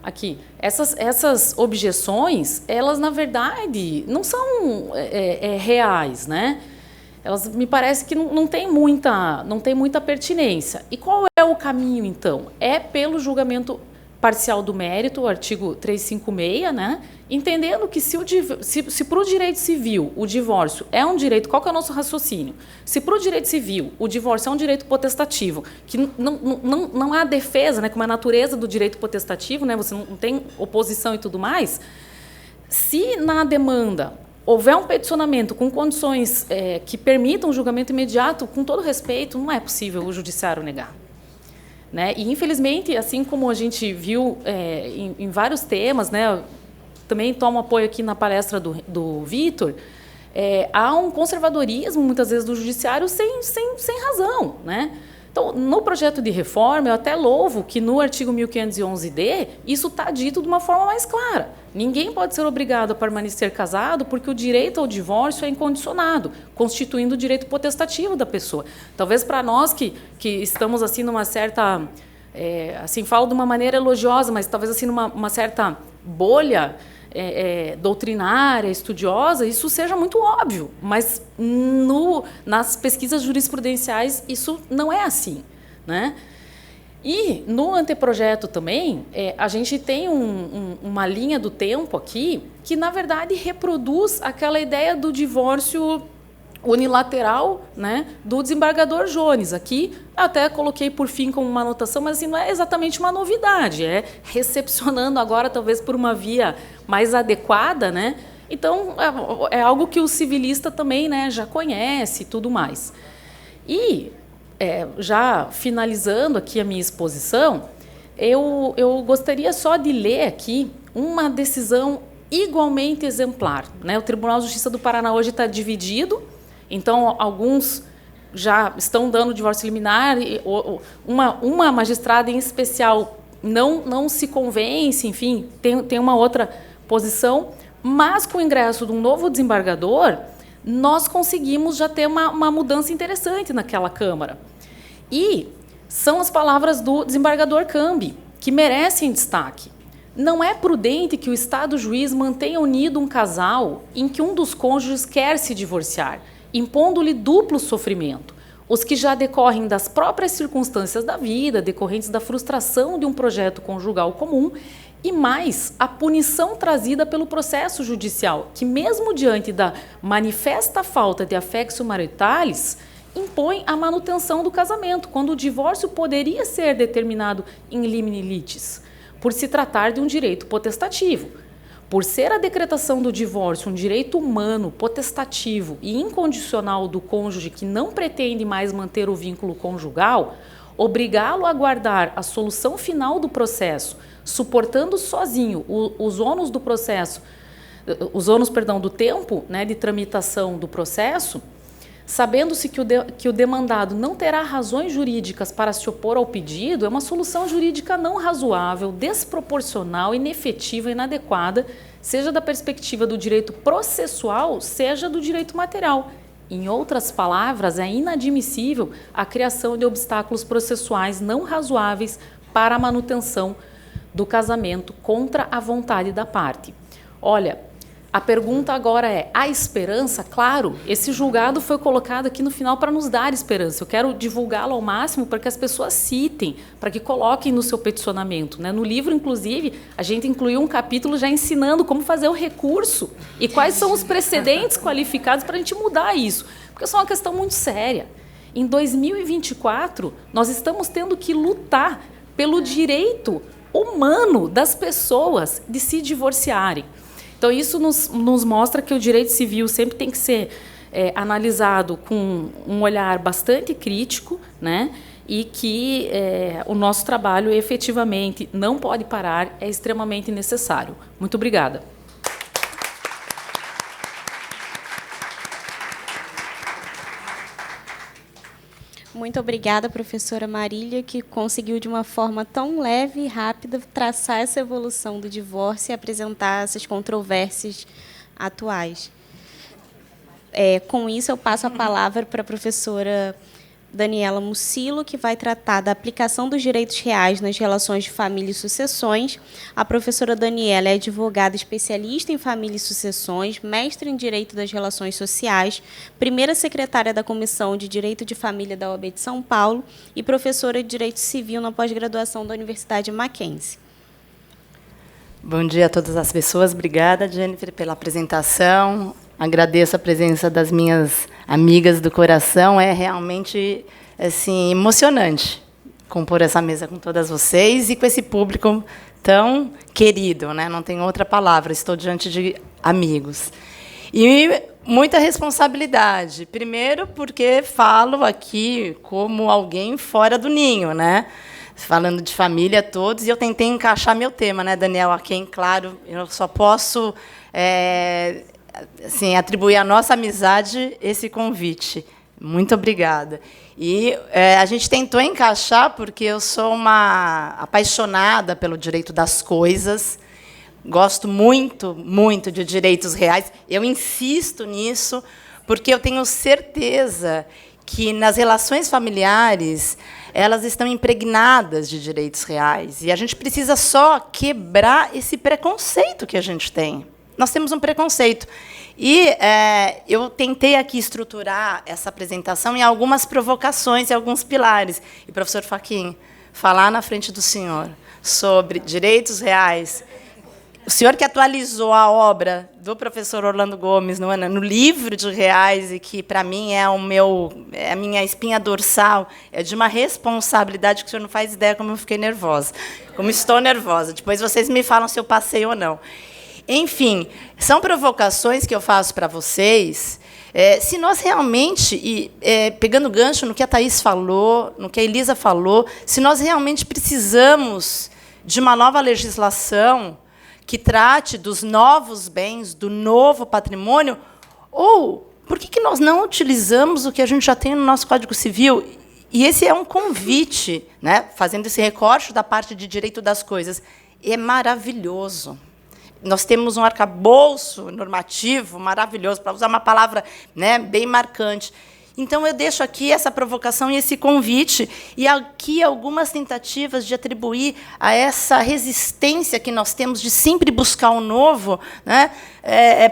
Aqui, essas objeções, elas, na verdade, não são reais, né? Elas, me parece que não tem muita pertinência. E qual é o caminho, então? É pelo julgamento parcial do mérito, o artigo 356, né? Entendendo que se para o direito civil o divórcio é um direito, qual que é o nosso raciocínio? Se para o direito civil o divórcio é um direito potestativo, que não há defesa, né, como é a natureza do direito potestativo, né, você não tem oposição e tudo mais, se na demanda houver um peticionamento com condições que permitam o julgamento imediato, com todo respeito, não é possível o judiciário negar. Né? E, infelizmente, assim como a gente viu em vários temas, né, também tomo apoio aqui na palestra do Vitor, há um conservadorismo, muitas vezes, do judiciário sem razão. Né? Então, no projeto de reforma, eu até louvo que no artigo 1511-D, isso está dito de uma forma mais clara. Ninguém pode ser obrigado a permanecer casado porque o direito ao divórcio é incondicionado, constituindo o direito potestativo da pessoa. Talvez para nós que estamos assim numa certa... assim, falo de uma maneira elogiosa, mas talvez assim numa certa bolha doutrinária, estudiosa, isso seja muito óbvio, mas nas pesquisas jurisprudenciais isso não é assim, né? E no anteprojeto também, a gente tem uma linha do tempo aqui que, na verdade, reproduz aquela ideia do divórcio unilateral, né, do desembargador Jones. Aqui até coloquei por fim como uma anotação, mas assim, não é exatamente uma novidade, é recepcionando agora talvez por uma via mais adequada, né? Então é algo que o civilista também, né, já conhece e tudo mais. E já finalizando aqui a minha exposição, eu gostaria só de ler aqui uma decisão igualmente exemplar, né? O Tribunal de Justiça do Paraná hoje está dividido. Então, alguns já estão dando divórcio liminar, uma magistrada em especial não se convence, enfim, tem uma outra posição, mas com o ingresso de um novo desembargador, nós conseguimos já ter uma mudança interessante naquela Câmara. E são as palavras do desembargador Cambi, que merecem destaque. Não é prudente que o Estado juiz mantenha unido um casal em que um dos cônjuges quer se divorciar, impondo-lhe duplo sofrimento, os que já decorrem das próprias circunstâncias da vida, decorrentes da frustração de um projeto conjugal comum, e mais a punição trazida pelo processo judicial, que mesmo diante da manifesta falta de affectio maritalis, impõe a manutenção do casamento, quando o divórcio poderia ser determinado in limine litis, por se tratar de um direito potestativo. Por ser a decretação do divórcio um direito humano, potestativo e incondicional do cônjuge que não pretende mais manter o vínculo conjugal, obrigá-lo a guardar a solução final do processo, suportando sozinho os ônus do processo, do tempo, né, de tramitação do processo, sabendo-se que o demandado não terá razões jurídicas para se opor ao pedido, é uma solução jurídica não razoável, desproporcional, inefetiva e inadequada, seja da perspectiva do direito processual, seja do direito material. Em outras palavras, é inadmissível a criação de obstáculos processuais não razoáveis para a manutenção do casamento contra a vontade da parte. Olha, a pergunta agora é, há esperança? Claro, esse julgado foi colocado aqui no final para nos dar esperança. Eu quero divulgá-lo ao máximo para que as pessoas citem, para que coloquem no seu peticionamento, né? No livro, inclusive, a gente incluiu um capítulo já ensinando como fazer o recurso e quais são os precedentes qualificados para a gente mudar isso, porque isso é uma questão muito séria. Em 2024, nós estamos tendo que lutar pelo direito humano das pessoas de se divorciarem. Então, isso nos mostra que o direito civil sempre tem que ser analisado com um olhar bastante crítico, né? E que o nosso trabalho, efetivamente, não pode parar, é extremamente necessário. Muito obrigada. Muito obrigada, professora Marília, que conseguiu, de uma forma tão leve e rápida, traçar essa evolução do divórcio e apresentar essas controvérsias atuais. Com isso, eu passo a palavra para a professora Daniela Mucilo, que vai tratar da aplicação dos direitos reais nas relações de família e sucessões. A professora Daniela é advogada especialista em família e sucessões, mestre em Direito das Relações Sociais, primeira secretária da Comissão de Direito de Família da OAB de São Paulo e professora de Direito Civil na pós-graduação da Universidade Mackenzie. Bom dia a todas as pessoas. Obrigada, Jennifer, pela apresentação. Agradeço a presença das minhas amigas do coração. É realmente assim, emocionante compor essa mesa com todas vocês e com esse público tão querido, né? Não tem outra palavra, estou diante de amigos. E muita responsabilidade. Primeiro, porque falo aqui como alguém fora do ninho, né? Falando de família todos, e eu tentei encaixar meu tema, né, Daniel? A quem, claro, eu só posso assim, atribuir à nossa amizade esse convite. Muito obrigada. E a gente tentou encaixar porque eu sou uma apaixonada pelo direito das coisas, gosto muito, muito de direitos reais. Eu insisto nisso porque eu tenho certeza que nas relações familiares elas estão impregnadas de direitos reais. E a gente precisa só quebrar esse preconceito que a gente tem. Nós temos um preconceito. E eu tentei aqui estruturar essa apresentação em algumas provocações e alguns pilares. E, professor Fachin, falar na frente do senhor sobre direitos reais, o senhor que atualizou a obra do professor Orlando Gomes no livro de reais, e que, para mim, é a minha espinha dorsal, é de uma responsabilidade que o senhor não faz ideia como eu fiquei nervosa, como estou nervosa. Depois vocês me falam se eu passei ou não. Enfim, são provocações que eu faço para vocês. Se nós realmente, pegando gancho no que a Thaís falou, no que a Elisa falou, se nós realmente precisamos de uma nova legislação que trate dos novos bens, do novo patrimônio, ou por que nós não utilizamos o que a gente já tem no nosso Código Civil? E esse é um convite, né, fazendo esse recorte da parte de direito das coisas. É maravilhoso. Nós temos um arcabouço normativo maravilhoso, para usar uma palavra, né, bem marcante. Então, eu deixo aqui essa provocação e esse convite, e aqui algumas tentativas de atribuir a essa resistência que nós temos de sempre buscar o novo, né,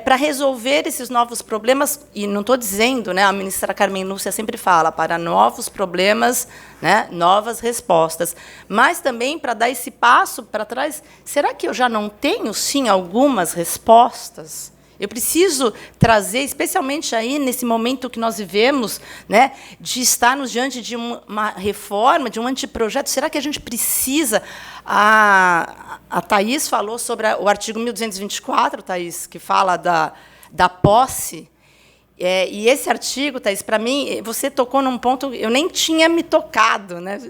para resolver esses novos problemas. E não estou dizendo, né, a ministra Carmen Lúcia sempre fala, para novos problemas, né, novas respostas, mas também para dar esse passo para trás. Será que eu já não tenho, sim, algumas respostas? Eu preciso trazer, especialmente aí nesse momento que nós vivemos, né, de estarmos diante de uma reforma, de um anteprojeto. Será que a gente precisa? A Thaís falou sobre o artigo 1224, Thaís, que fala da posse. E esse artigo, Thaís, para mim, você tocou num ponto, eu nem tinha me tocado, né,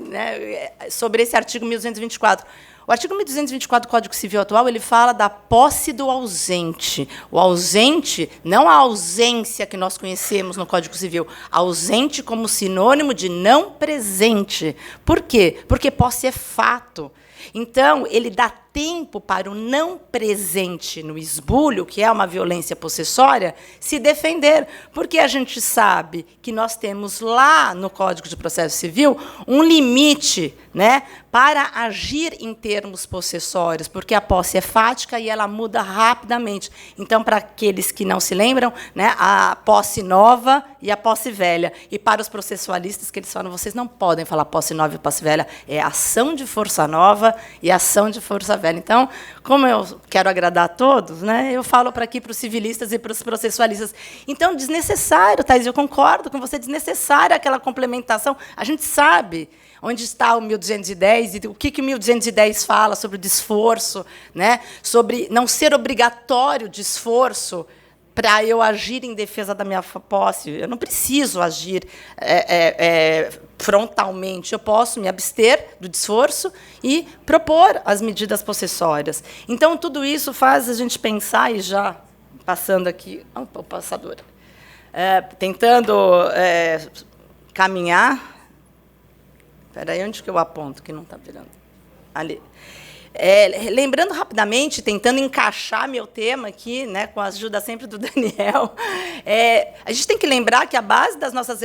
sobre esse artigo 1224. O artigo 1224 do Código Civil atual, ele fala da posse do ausente. O ausente, não a ausência que nós conhecemos no Código Civil, ausente como sinônimo de não presente. Por quê? Porque posse é fato. Então, ele dá tempo para o não presente no esbulho, que é uma violência possessória, se defender. Porque a gente sabe que nós temos lá no Código de Processo Civil um limite, né, para agir em termos possessórios, porque a posse é fática e ela muda rapidamente. Então, para aqueles que não se lembram, né, a posse nova e a posse velha. E para os processualistas, que eles falam, vocês não podem falar posse nova e posse velha, é ação de força nova e ação de força velha. Então, como eu quero agradar a todos, né, eu falo para aqui para os civilistas e para os processualistas. Então, desnecessário, Thaís, eu concordo com você, desnecessária aquela complementação. A gente sabe onde está o 1210 e o que o 1210 fala sobre o desforço, né, sobre não ser obrigatório o desforço para eu agir em defesa da minha posse. Eu não preciso agir frontalmente. Eu posso me abster do desforço e propor as medidas possessórias. Então, tudo isso faz a gente pensar, e já passando aqui, o passador, tentando caminhar. Espera aí, onde que eu aponto, que não está virando? Ali. Lembrando rapidamente, tentando encaixar meu tema aqui, né, com a ajuda sempre do Daniel, a gente tem que lembrar que a base das nossas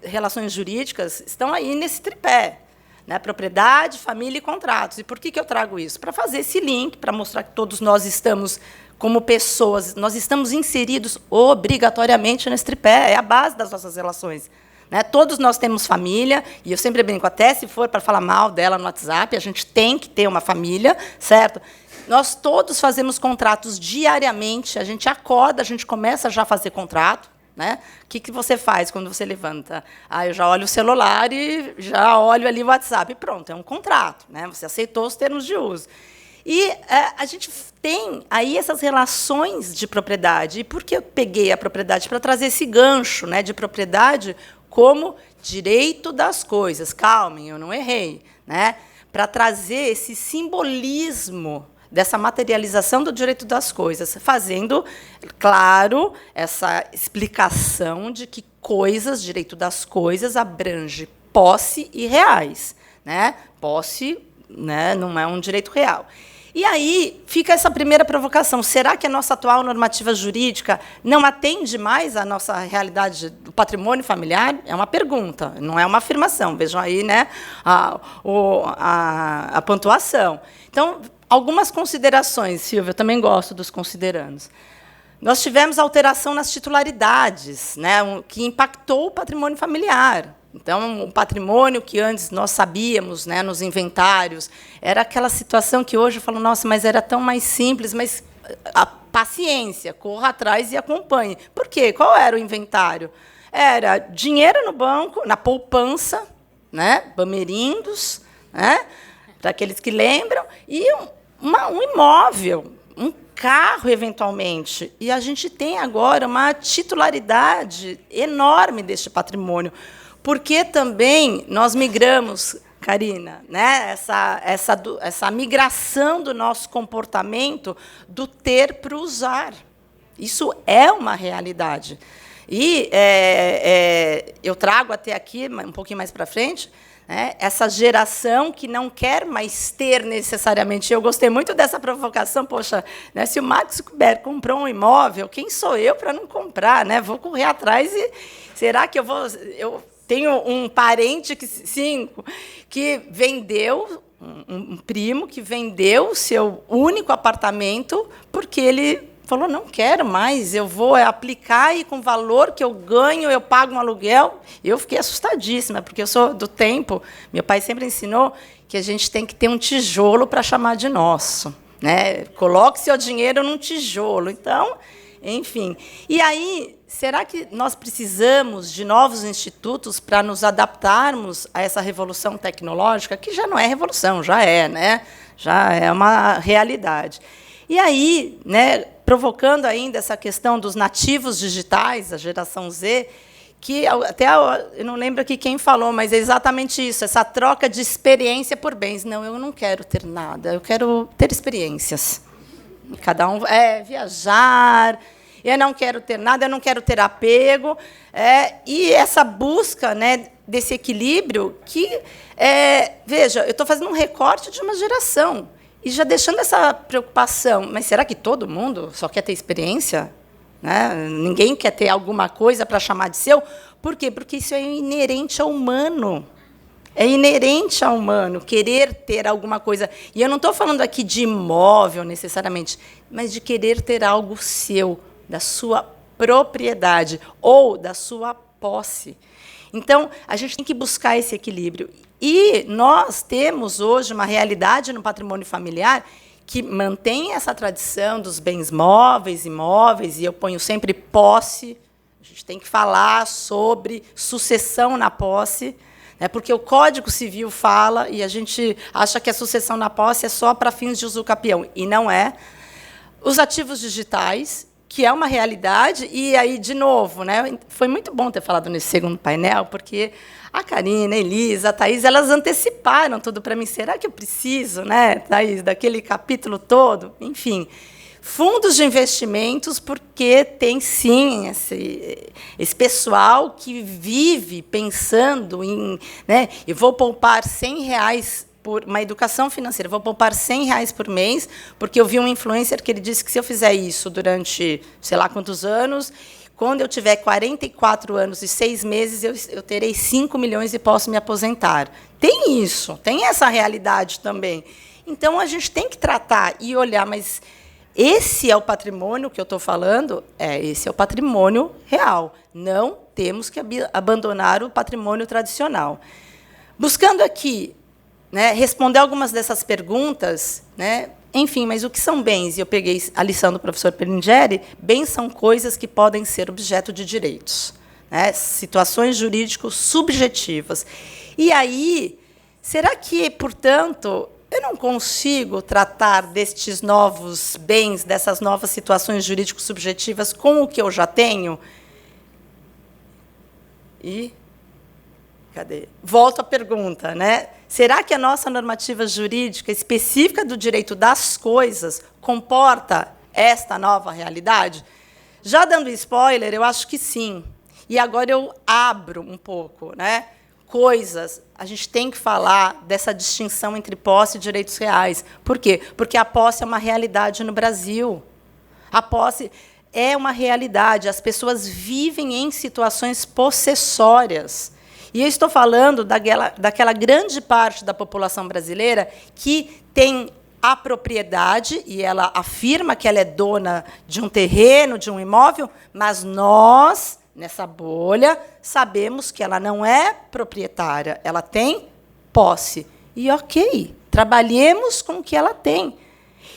relações jurídicas estão aí nesse tripé, né, propriedade, família e contratos. E por que eu trago isso? Para fazer esse link, para mostrar que todos nós estamos, como pessoas, nós estamos inseridos obrigatoriamente nesse tripé, é a base das nossas relações. Né? Todos nós temos família, e eu sempre brinco, até se for para falar mal dela no WhatsApp, a gente tem que ter uma família, certo? Nós todos fazemos contratos diariamente, a gente acorda, a gente começa já a fazer contrato. Né? O que você faz quando você levanta? Eu já olho o celular e já olho ali o WhatsApp. Pronto, é um contrato. Né? Você aceitou os termos de uso. E a gente tem aí essas relações de propriedade. E por que eu peguei a propriedade? Para trazer esse gancho, né, de propriedade como direito das coisas. Calmem, eu não errei. Né? Para trazer esse simbolismo dessa materialização do direito das coisas, fazendo, claro, essa explicação de que coisas, direito das coisas, abrange posse e reais. Né? Posse, né, não é um direito real. E aí fica essa primeira provocação. Será que a nossa atual normativa jurídica não atende mais à nossa realidade do patrimônio familiar? É uma pergunta, não é uma afirmação. Vejam aí, né, a pontuação. Então, algumas considerações, Silvia, eu também gosto dos considerandos. Nós tivemos alteração nas titularidades, né, que impactou o patrimônio familiar. Então, o patrimônio que antes nós sabíamos, né, nos inventários, era aquela situação que hoje eu falo, nossa, mas era tão mais simples, mas a paciência, corra atrás e acompanhe. Por quê? Qual era o inventário? Era dinheiro no banco, na poupança, né, bamerindos, né, para aqueles que lembram, e um imóvel, um carro, eventualmente. E a gente tem agora uma titularidade enorme deste patrimônio, porque também nós migramos, Karina, né, essa migração do nosso comportamento do ter para o usar. Isso é uma realidade. E eu trago até aqui, um pouquinho mais para frente, né, essa geração que não quer mais ter necessariamente. Eu gostei muito dessa provocação. Poxa, né, se o Mark Zuckerberg comprou um imóvel, quem sou eu para não comprar? Né? Vou correr atrás e será que eu tenho um parente que vendeu, um primo que vendeu o seu único apartamento porque ele falou, não quero mais, eu vou aplicar e com o valor que eu ganho, eu pago um aluguel. Eu fiquei assustadíssima, porque eu sou do tempo, meu pai sempre ensinou que a gente tem que ter um tijolo para chamar de nosso. Né? Coloque seu dinheiro num tijolo. Então, enfim. E aí, será que nós precisamos de novos institutos para nos adaptarmos a essa revolução tecnológica, que já não é revolução, já é, né? Já é uma realidade. E aí, né, provocando ainda essa questão dos nativos digitais, a geração Z, que até eu não lembro aqui quem falou, mas é exatamente isso, essa troca de experiência por bens. Não, eu não quero ter nada, eu quero ter experiências. Cada um viajar, eu não quero ter nada, eu não quero ter apego. E essa busca, né, desse equilíbrio que, veja, eu estou fazendo um recorte de uma geração. E já deixando essa preocupação, mas será que todo mundo só quer ter experiência? Né? Ninguém quer ter alguma coisa para chamar de seu? Por quê? Porque isso é inerente ao humano. É inerente ao humano querer ter alguma coisa. E eu não estou falando aqui de imóvel, necessariamente, mas de querer ter algo seu, da sua propriedade ou da sua posse. Então, a gente tem que buscar esse equilíbrio. E nós temos hoje uma realidade no patrimônio familiar que mantém essa tradição dos bens móveis, imóveis, e eu ponho sempre posse. A gente tem que falar sobre sucessão na posse, né, porque o Código Civil fala, e a gente acha que a sucessão na posse é só para fins de usucapião, e não é. Os ativos digitais, que é uma realidade, e aí, de novo, né, foi muito bom ter falado nesse segundo painel, porque a Karina, a Elisa, a Thaís, elas anteciparam tudo para mim. Será que eu preciso, né, Thaís, daquele capítulo todo? Enfim, fundos de investimentos, porque tem, sim, esse pessoal que vive pensando em, né, eu vou poupar R$100 por uma educação financeira, vou poupar R$100 por mês, porque eu vi um influencer que ele disse que se eu fizer isso durante, sei lá quantos anos, quando eu tiver 44 anos e 6 meses, eu terei 5 milhões e posso me aposentar. Tem isso, tem essa realidade também. Então, a gente tem que tratar e olhar, mas esse é o patrimônio que eu estou falando? Esse é o patrimônio real. Não temos que abandonar o patrimônio tradicional. Buscando aqui, né, responder algumas dessas perguntas, né, enfim, mas o que são bens? E eu peguei a lição do professor Perlingeri. Bens são coisas que podem ser objeto de direitos, né, situações jurídicas subjetivas. E aí, será que, portanto, eu não consigo tratar destes novos bens, dessas novas situações jurídicas subjetivas com o que eu já tenho? E cadê? Volto à pergunta, né? Será que a nossa normativa jurídica específica do direito das coisas comporta esta nova realidade? Já dando spoiler, eu acho que sim. E agora eu abro um pouco, né? Coisas, a gente tem que falar dessa distinção entre posse e direitos reais. Por quê? Porque a posse é uma realidade no Brasil. A posse é uma realidade. As pessoas vivem em situações possessórias. E eu estou falando daquela grande parte da população brasileira que tem a propriedade, e ela afirma que ela é dona de um terreno, de um imóvel, mas nós, nessa bolha, sabemos que ela não é proprietária, ela tem posse. E ok, trabalhemos com o que ela tem.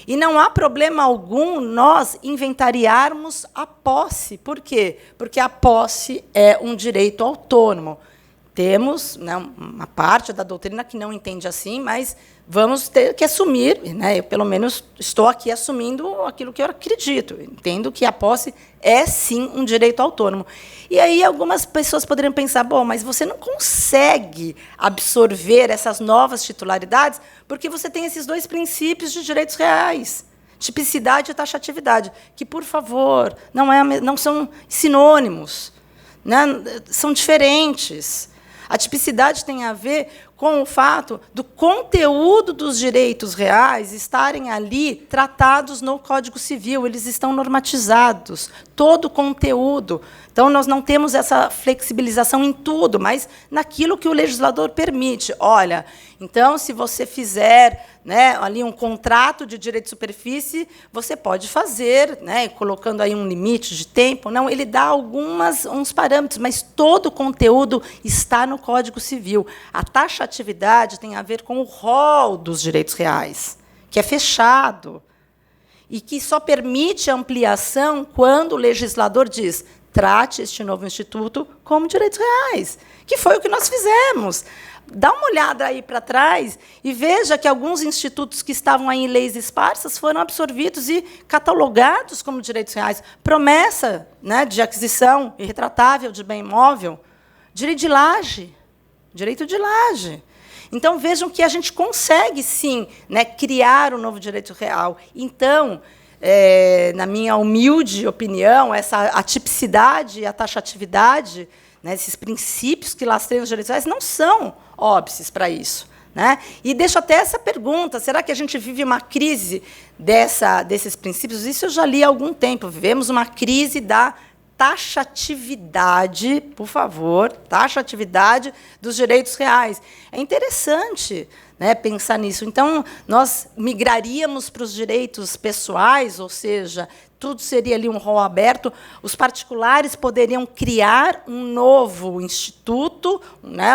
E não há problema algum nós inventariarmos a posse. Por quê? Porque a posse é um direito autônomo. Temos, né, uma parte da doutrina que não entende assim, mas vamos ter que assumir, né, eu, pelo menos, estou aqui assumindo aquilo que eu acredito. Entendo que a posse é, sim, um direito autônomo. E aí algumas pessoas poderiam pensar, bom, mas você não consegue absorver essas novas titularidades porque você tem esses dois princípios de direitos reais, tipicidade e taxatividade, que, por favor, não são sinônimos, né, são diferentes. A tipicidade tem a ver com o fato do conteúdo dos direitos reais estarem ali tratados no Código Civil, eles estão normatizados, todo o conteúdo. Então, nós não temos essa flexibilização em tudo, mas naquilo que o legislador permite. Olha, então, se você fizer, né, ali um contrato de direito de superfície, você pode fazer, né, colocando aí um limite de tempo. Não, ele dá uns parâmetros, mas todo o conteúdo está no Código Civil. A taxatividade tem a ver com o rol dos direitos reais, que é fechado, e que só permite ampliação quando o legislador diz: trate este novo instituto como direitos reais, que foi o que nós fizemos. Dá uma olhada aí para trás e veja que alguns institutos que estavam aí em leis esparsas foram absorvidos e catalogados como direitos reais. Promessa, né, de aquisição irretratável de bem imóvel, direito de laje, direito de laje. Então, vejam que a gente consegue, sim, né, criar um novo direito real. Então, na minha humilde opinião, a tipicidade e a taxatividade, né, esses princípios que lastreiam os direitos reais, não são óbices para isso, né? E deixo até essa pergunta: será que a gente vive uma crise desses princípios? Isso eu já li há algum tempo. Vivemos uma crise da taxatividade, por favor, taxatividade dos direitos reais. É interessante, né, pensar nisso. Então, nós migraríamos para os direitos pessoais, ou seja, tudo seria ali um rol aberto. Os particulares poderiam criar um novo instituto, né,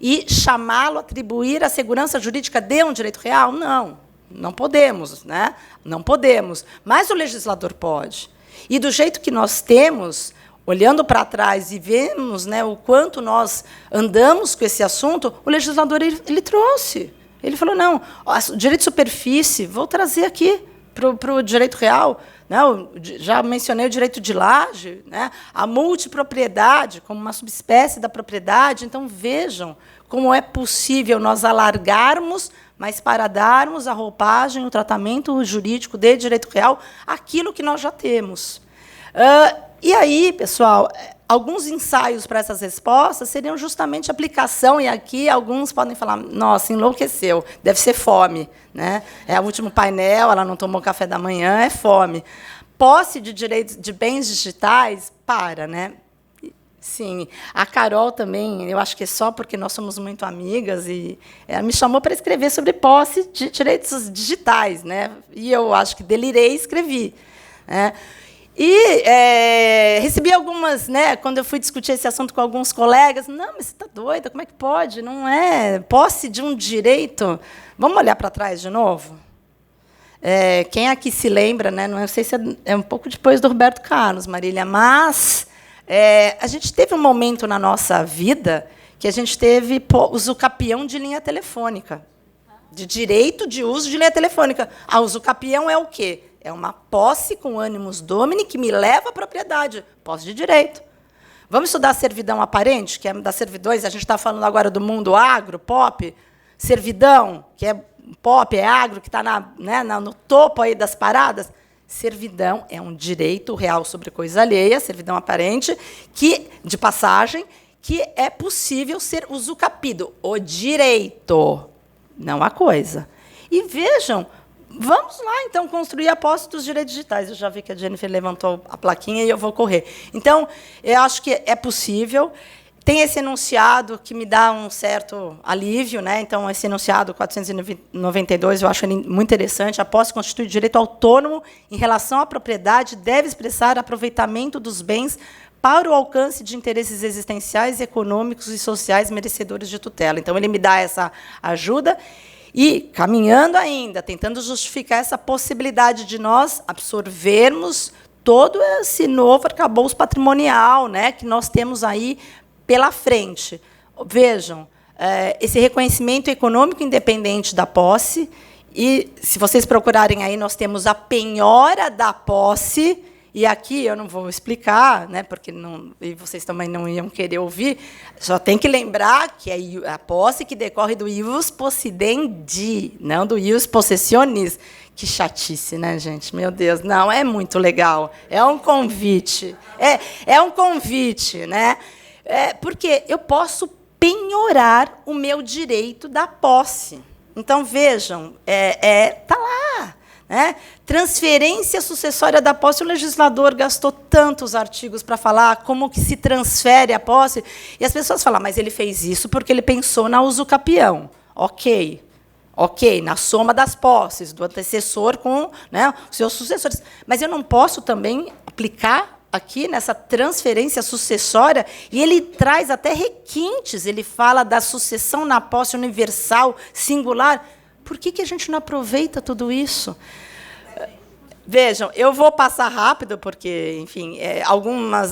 e chamá-lo, atribuir a segurança jurídica de um direito real? Não, não podemos, né? Não podemos. Mas o legislador pode. E, do jeito que nós temos, olhando para trás e vemos, né, o quanto nós andamos com esse assunto, o legislador ele trouxe. Ele falou: não, o direito de superfície, vou trazer aqui para o direito real. Não, já mencionei o direito de laje, né, a multipropriedade como uma subespécie da propriedade. Então, vejam como é possível nós alargarmos, mas para darmos a roupagem, o tratamento jurídico de direito real, aquilo que nós já temos. E aí, pessoal, alguns ensaios para essas respostas seriam justamente aplicação, e aqui alguns podem falar: nossa, enlouqueceu, deve ser fome, né? É o último painel, ela não tomou café da manhã, é fome. Posse de direitos de bens digitais, né? Sim, a Carol também, eu acho que é só porque nós somos muito amigas, e ela me chamou para escrever sobre posse de direitos digitais, né? E eu acho que delirei e escrevi, né? E recebi algumas, né, quando eu fui discutir esse assunto com alguns colegas: não, mas você está doida, como é que pode? Não é posse de um direito. Vamos olhar para trás de novo? Quem aqui se lembra, né, não sei se é um pouco depois do Roberto Carlos, Marília, mas a gente teve um momento na nossa vida que a gente teve usucapião de linha telefônica, de direito de uso de linha telefônica. A usucapião é o quê? É uma posse com animus domini que me leva à propriedade, posse de direito. Vamos estudar servidão aparente, que é das servidões. A gente está falando agora do mundo agro, pop. Servidão, que é pop, é agro, que está no topo aí das paradas. Servidão é um direito real sobre coisa alheia, servidão aparente, que, de passagem, que é possível ser usucapido. O direito, não a coisa. E vejam, vamos lá, então, construir a posse dos direitos digitais. Eu já vi que a Jennifer levantou a plaquinha e eu vou correr. Então, eu acho que é possível. tem esse enunciado que me dá um certo alívio, né? Então, esse enunciado 492, eu acho ele muito interessante. A posse constitui direito autônomo em relação à propriedade, deve expressar aproveitamento dos bens para o alcance de interesses existenciais, econômicos e sociais merecedores de tutela. Então, ele me dá essa ajuda. E, caminhando ainda, tentando justificar essa possibilidade de nós absorvermos todo esse novo arcabouço patrimonial, né, que nós temos aí pela frente. Vejam, esse reconhecimento econômico independente da posse, e, se vocês procurarem aí, nós temos a penhora da posse, e aqui eu não vou explicar, né, porque não, e vocês também não iam querer ouvir, só tem que lembrar que é a posse que decorre do ius possidendi, não do ius possessionis. Que chatice, né, gente? Meu Deus, não, é muito legal. É um convite. É um convite, né? Porque eu posso penhorar o meu direito da posse. Então, vejam, tá lá. Né? Transferência sucessória da posse. O legislador gastou tantos artigos para falar como que se transfere a posse. E as pessoas falam, mas ele fez isso porque ele pensou na usucapião. Ok, na soma das posses, do antecessor com, né, os seus sucessores. Mas eu não posso também aplicar aqui nessa transferência sucessória, e ele traz até requintes, ele fala da sucessão na posse universal, singular. Por que a gente não aproveita tudo isso? Vejam, eu vou passar rápido, porque, enfim,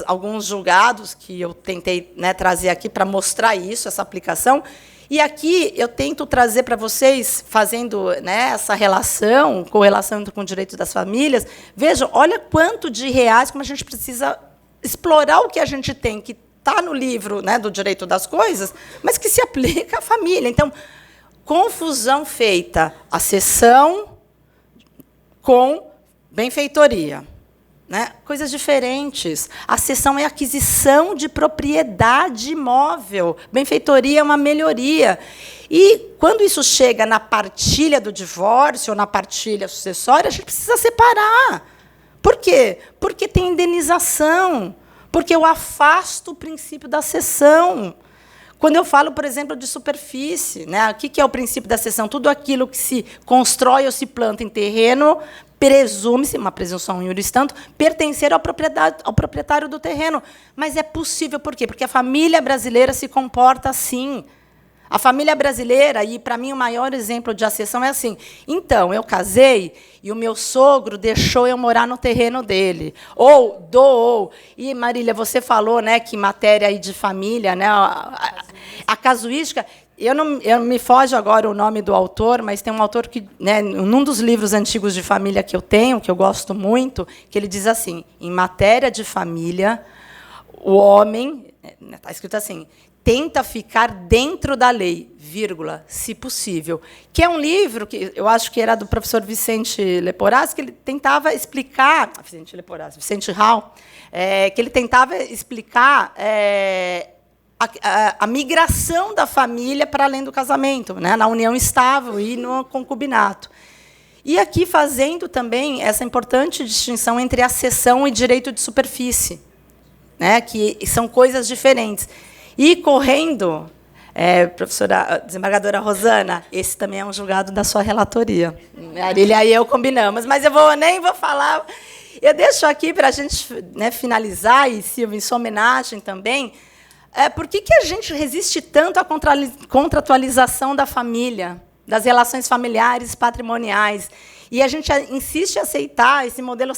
alguns julgados que eu tentei, né, trazer aqui para mostrar isso, essa aplicação. E aqui eu tento trazer para vocês, fazendo, né, essa relação, correlação com o direito das famílias. Vejam, olha quanto de reais, como a gente precisa explorar o que a gente tem, que está no livro, né, do direito das coisas, mas que se aplica à família. Então, confusão feita, a cessão com benfeitoria. Né? Coisas diferentes. A cessão é aquisição de propriedade imóvel. Benfeitoria é uma melhoria. E, quando isso chega na partilha do divórcio ou na partilha sucessória, a gente precisa separar. Por quê? Porque tem indenização. Porque eu afasto o princípio da cessão. Quando eu falo, por exemplo, de superfície, né? O que é o princípio da cessão? Tudo aquilo que se constrói ou se planta em terreno presume-se, uma presunção in iuris tanto, pertencer ao proprietário do terreno. Mas é possível, por quê? Porque a família brasileira se comporta assim. A família brasileira, e, para mim, o maior exemplo de acessão é assim. Então, eu casei e o meu sogro deixou eu morar no terreno dele. Ou doou. E, Marília, você falou, né, que matéria aí de família, né, a casuística... Eu me foge agora o nome do autor, mas tem um autor que, né, num dos livros antigos de família que eu tenho, que eu gosto muito, que ele diz assim, em matéria de família, o homem, está escrito assim, tenta ficar dentro da lei, vírgula, se possível. Que é um livro que eu acho que era do professor Vicente Leporazzi, que ele tentava explicar, Vicente Hall, que ele tentava explicar a migração da família para além do casamento, né, na união estável e no concubinato. E aqui fazendo também essa importante distinção entre a cessão e direito de superfície, né, que são coisas diferentes. E correndo, professora desembargadora Rosana, esse também é um julgado da sua relatoria. Marília e eu combinamos, mas eu nem vou falar. Eu deixo aqui para a gente, né, finalizar, e, Silvia, em sua homenagem também. Por que a gente resiste tanto à contratualização da família, das relações familiares patrimoniais? E a gente insiste em aceitar esse modelo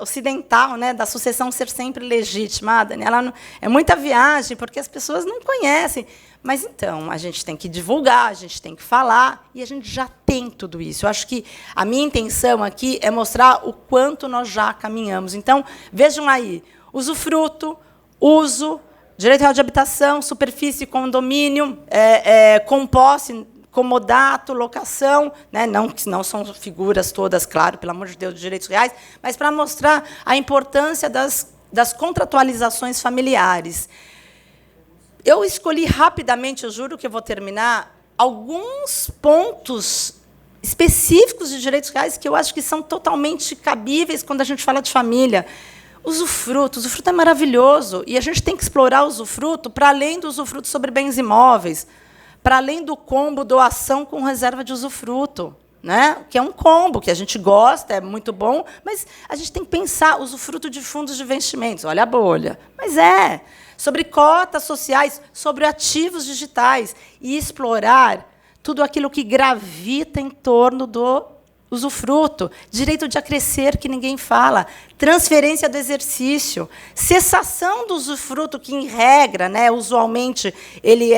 ocidental, né, da sucessão ser sempre legitimada. Ela é muita viagem, porque as pessoas não conhecem. Mas, então, a gente tem que divulgar, a gente tem que falar, e a gente já tem tudo isso. Eu acho que a minha intenção aqui é mostrar o quanto nós já caminhamos. Então, vejam aí, usufruto, uso, direito real de habitação, superfície, condomínio, com posse, comodato, locação, né? Não são figuras todas, claro, pelo amor de Deus, de direitos reais, mas para mostrar a importância das contratualizações familiares. Eu escolhi rapidamente, eu juro que eu vou terminar, alguns pontos específicos de direitos reais que eu acho que são totalmente cabíveis quando a gente fala de família. Usufruto é maravilhoso, e a gente tem que explorar o usufruto para além do usufruto sobre bens imóveis, para além do combo doação com reserva de usufruto, né? Que é um combo que a gente gosta, é muito bom, mas a gente tem que pensar usufruto de fundos de investimentos. Olha a bolha. Mas sobre cotas sociais, sobre ativos digitais, e explorar tudo aquilo que gravita em torno do usufruto, direito de acrescer, que ninguém fala, transferência do exercício, cessação do usufruto, que, em regra, né, usualmente, ele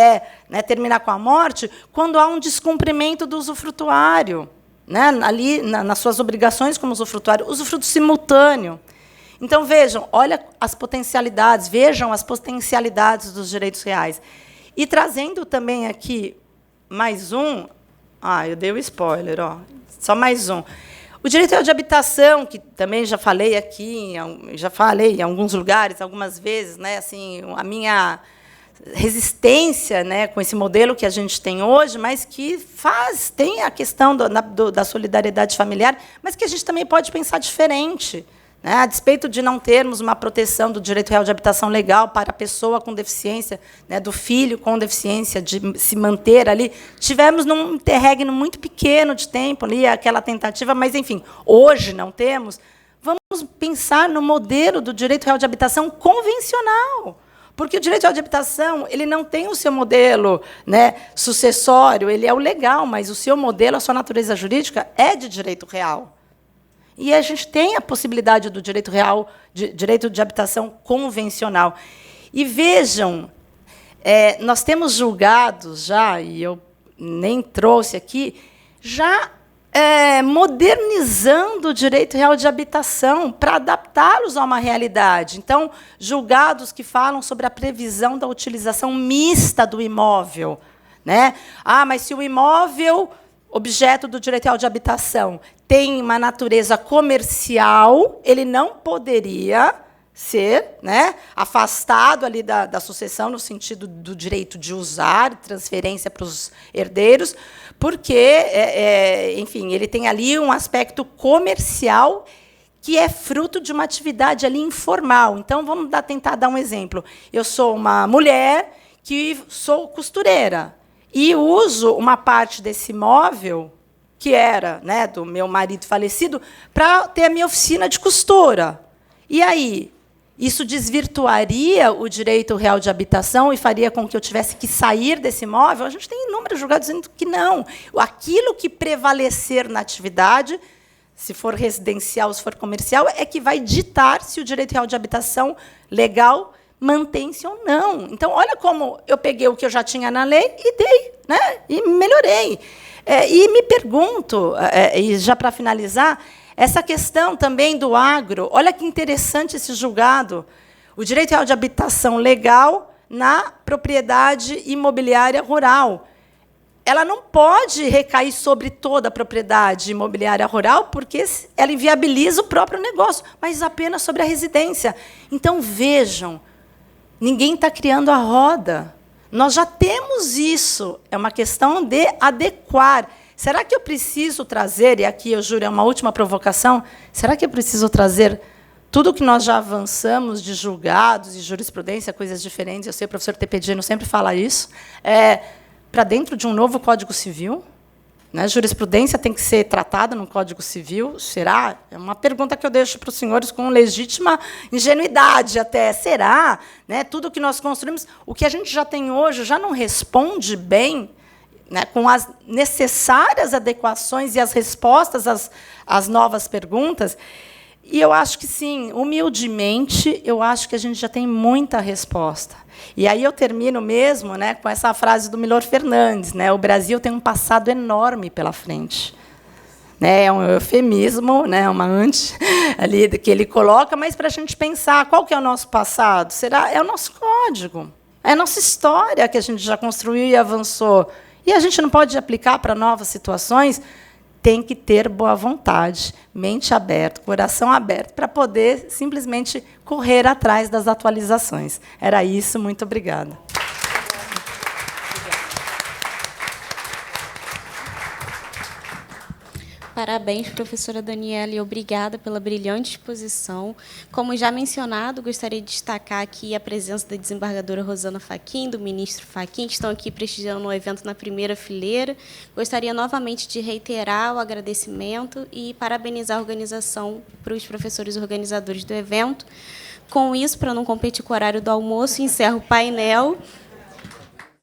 terminar com a morte, quando há um descumprimento do usufrutuário, né, ali nas suas obrigações como usufrutuário, usufruto simultâneo. Então, vejam as potencialidades dos direitos reais. E trazendo também aqui mais um... eu dei o spoiler, ó. Só mais um. O direito real de habitação, que também já falei aqui, em alguns lugares, algumas vezes, né, assim, a minha resistência, né, com esse modelo que a gente tem hoje, mas que tem a questão da solidariedade familiar, mas que a gente também pode pensar diferente. Né? A despeito de não termos uma proteção do direito real de habitação legal para a pessoa com deficiência, né, do filho com deficiência, de se manter ali, tivemos num interregno muito pequeno de tempo ali aquela tentativa, mas, enfim, hoje não temos. Vamos pensar no modelo do direito real de habitação convencional, porque o direito real de habitação ele não tem o seu modelo, né, sucessório, ele é o legal, mas o seu modelo, a sua natureza jurídica é de direito real. E a gente tem a possibilidade do direito real, direito de habitação convencional. E vejam, nós temos julgados já, e eu nem trouxe aqui, já modernizando o direito real de habitação para adaptá-los a uma realidade. Então, julgados que falam sobre a previsão da utilização mista do imóvel. Né? Mas se o imóvel objeto do direito real de habitação tem uma natureza comercial, ele não poderia ser, né, afastado ali da sucessão no sentido do direito de usar, transferência para os herdeiros, porque, enfim, ele tem ali um aspecto comercial que é fruto de uma atividade ali informal. Então, vamos tentar dar um exemplo. Eu sou uma mulher que sou costureira e uso uma parte desse imóvel, que era, né, do meu marido falecido, para ter a minha oficina de costura. E aí, isso desvirtuaria o direito real de habitação e faria com que eu tivesse que sair desse imóvel? A gente tem inúmeros julgados dizendo que não. Aquilo que prevalecer na atividade, se for residencial, se for comercial, é que vai ditar se o direito real de habitação legal mantém-se ou não. Então, olha como eu peguei o que eu já tinha na lei e dei, né, e melhorei. E me pergunto, e já para finalizar, essa questão também do agro, olha que interessante esse julgado. O direito real de habitação legal na propriedade imobiliária rural. Ela não pode recair sobre toda a propriedade imobiliária rural, porque ela inviabiliza o próprio negócio, mas apenas sobre a residência. Então, vejam, ninguém está criando a roda. Nós já temos isso. É uma questão de adequar. Será que eu preciso trazer, e aqui eu juro, é uma última provocação, será que eu preciso trazer tudo o que nós já avançamos de julgados e jurisprudência, coisas diferentes, eu sei, o professor Tepedino sempre fala isso, para dentro de um novo Código Civil? Né? Jurisprudência tem que ser tratada no Código Civil? Será? É uma pergunta que eu deixo para os senhores com legítima ingenuidade até. Será? Né? Tudo que nós construímos, o que a gente já tem hoje, já não responde bem, né, com as necessárias adequações e as respostas às novas perguntas? E eu acho que, sim, humildemente, eu acho que a gente já tem muita resposta. E aí eu termino mesmo, né, com essa frase do Milor Fernandes, né, o Brasil tem um passado enorme pela frente. Né, é um eufemismo, né, uma ante ali que ele coloca, mas para a gente pensar qual que é o nosso passado, é o nosso código, é a nossa história que a gente já construiu e avançou. E a gente não pode aplicar para novas situações. Tem que ter boa vontade, mente aberta, coração aberto, para poder simplesmente correr atrás das atualizações. Era isso, muito obrigada. Parabéns, professora Daniela, e obrigada pela brilhante exposição. Como já mencionado, gostaria de destacar aqui a presença da desembargadora Rosana Fachin, do ministro Fachin, que estão aqui prestigiando o evento na primeira fileira. Gostaria novamente de reiterar o agradecimento e parabenizar a organização para os professores organizadores do evento. Com isso, para não competir com o horário do almoço, encerro o painel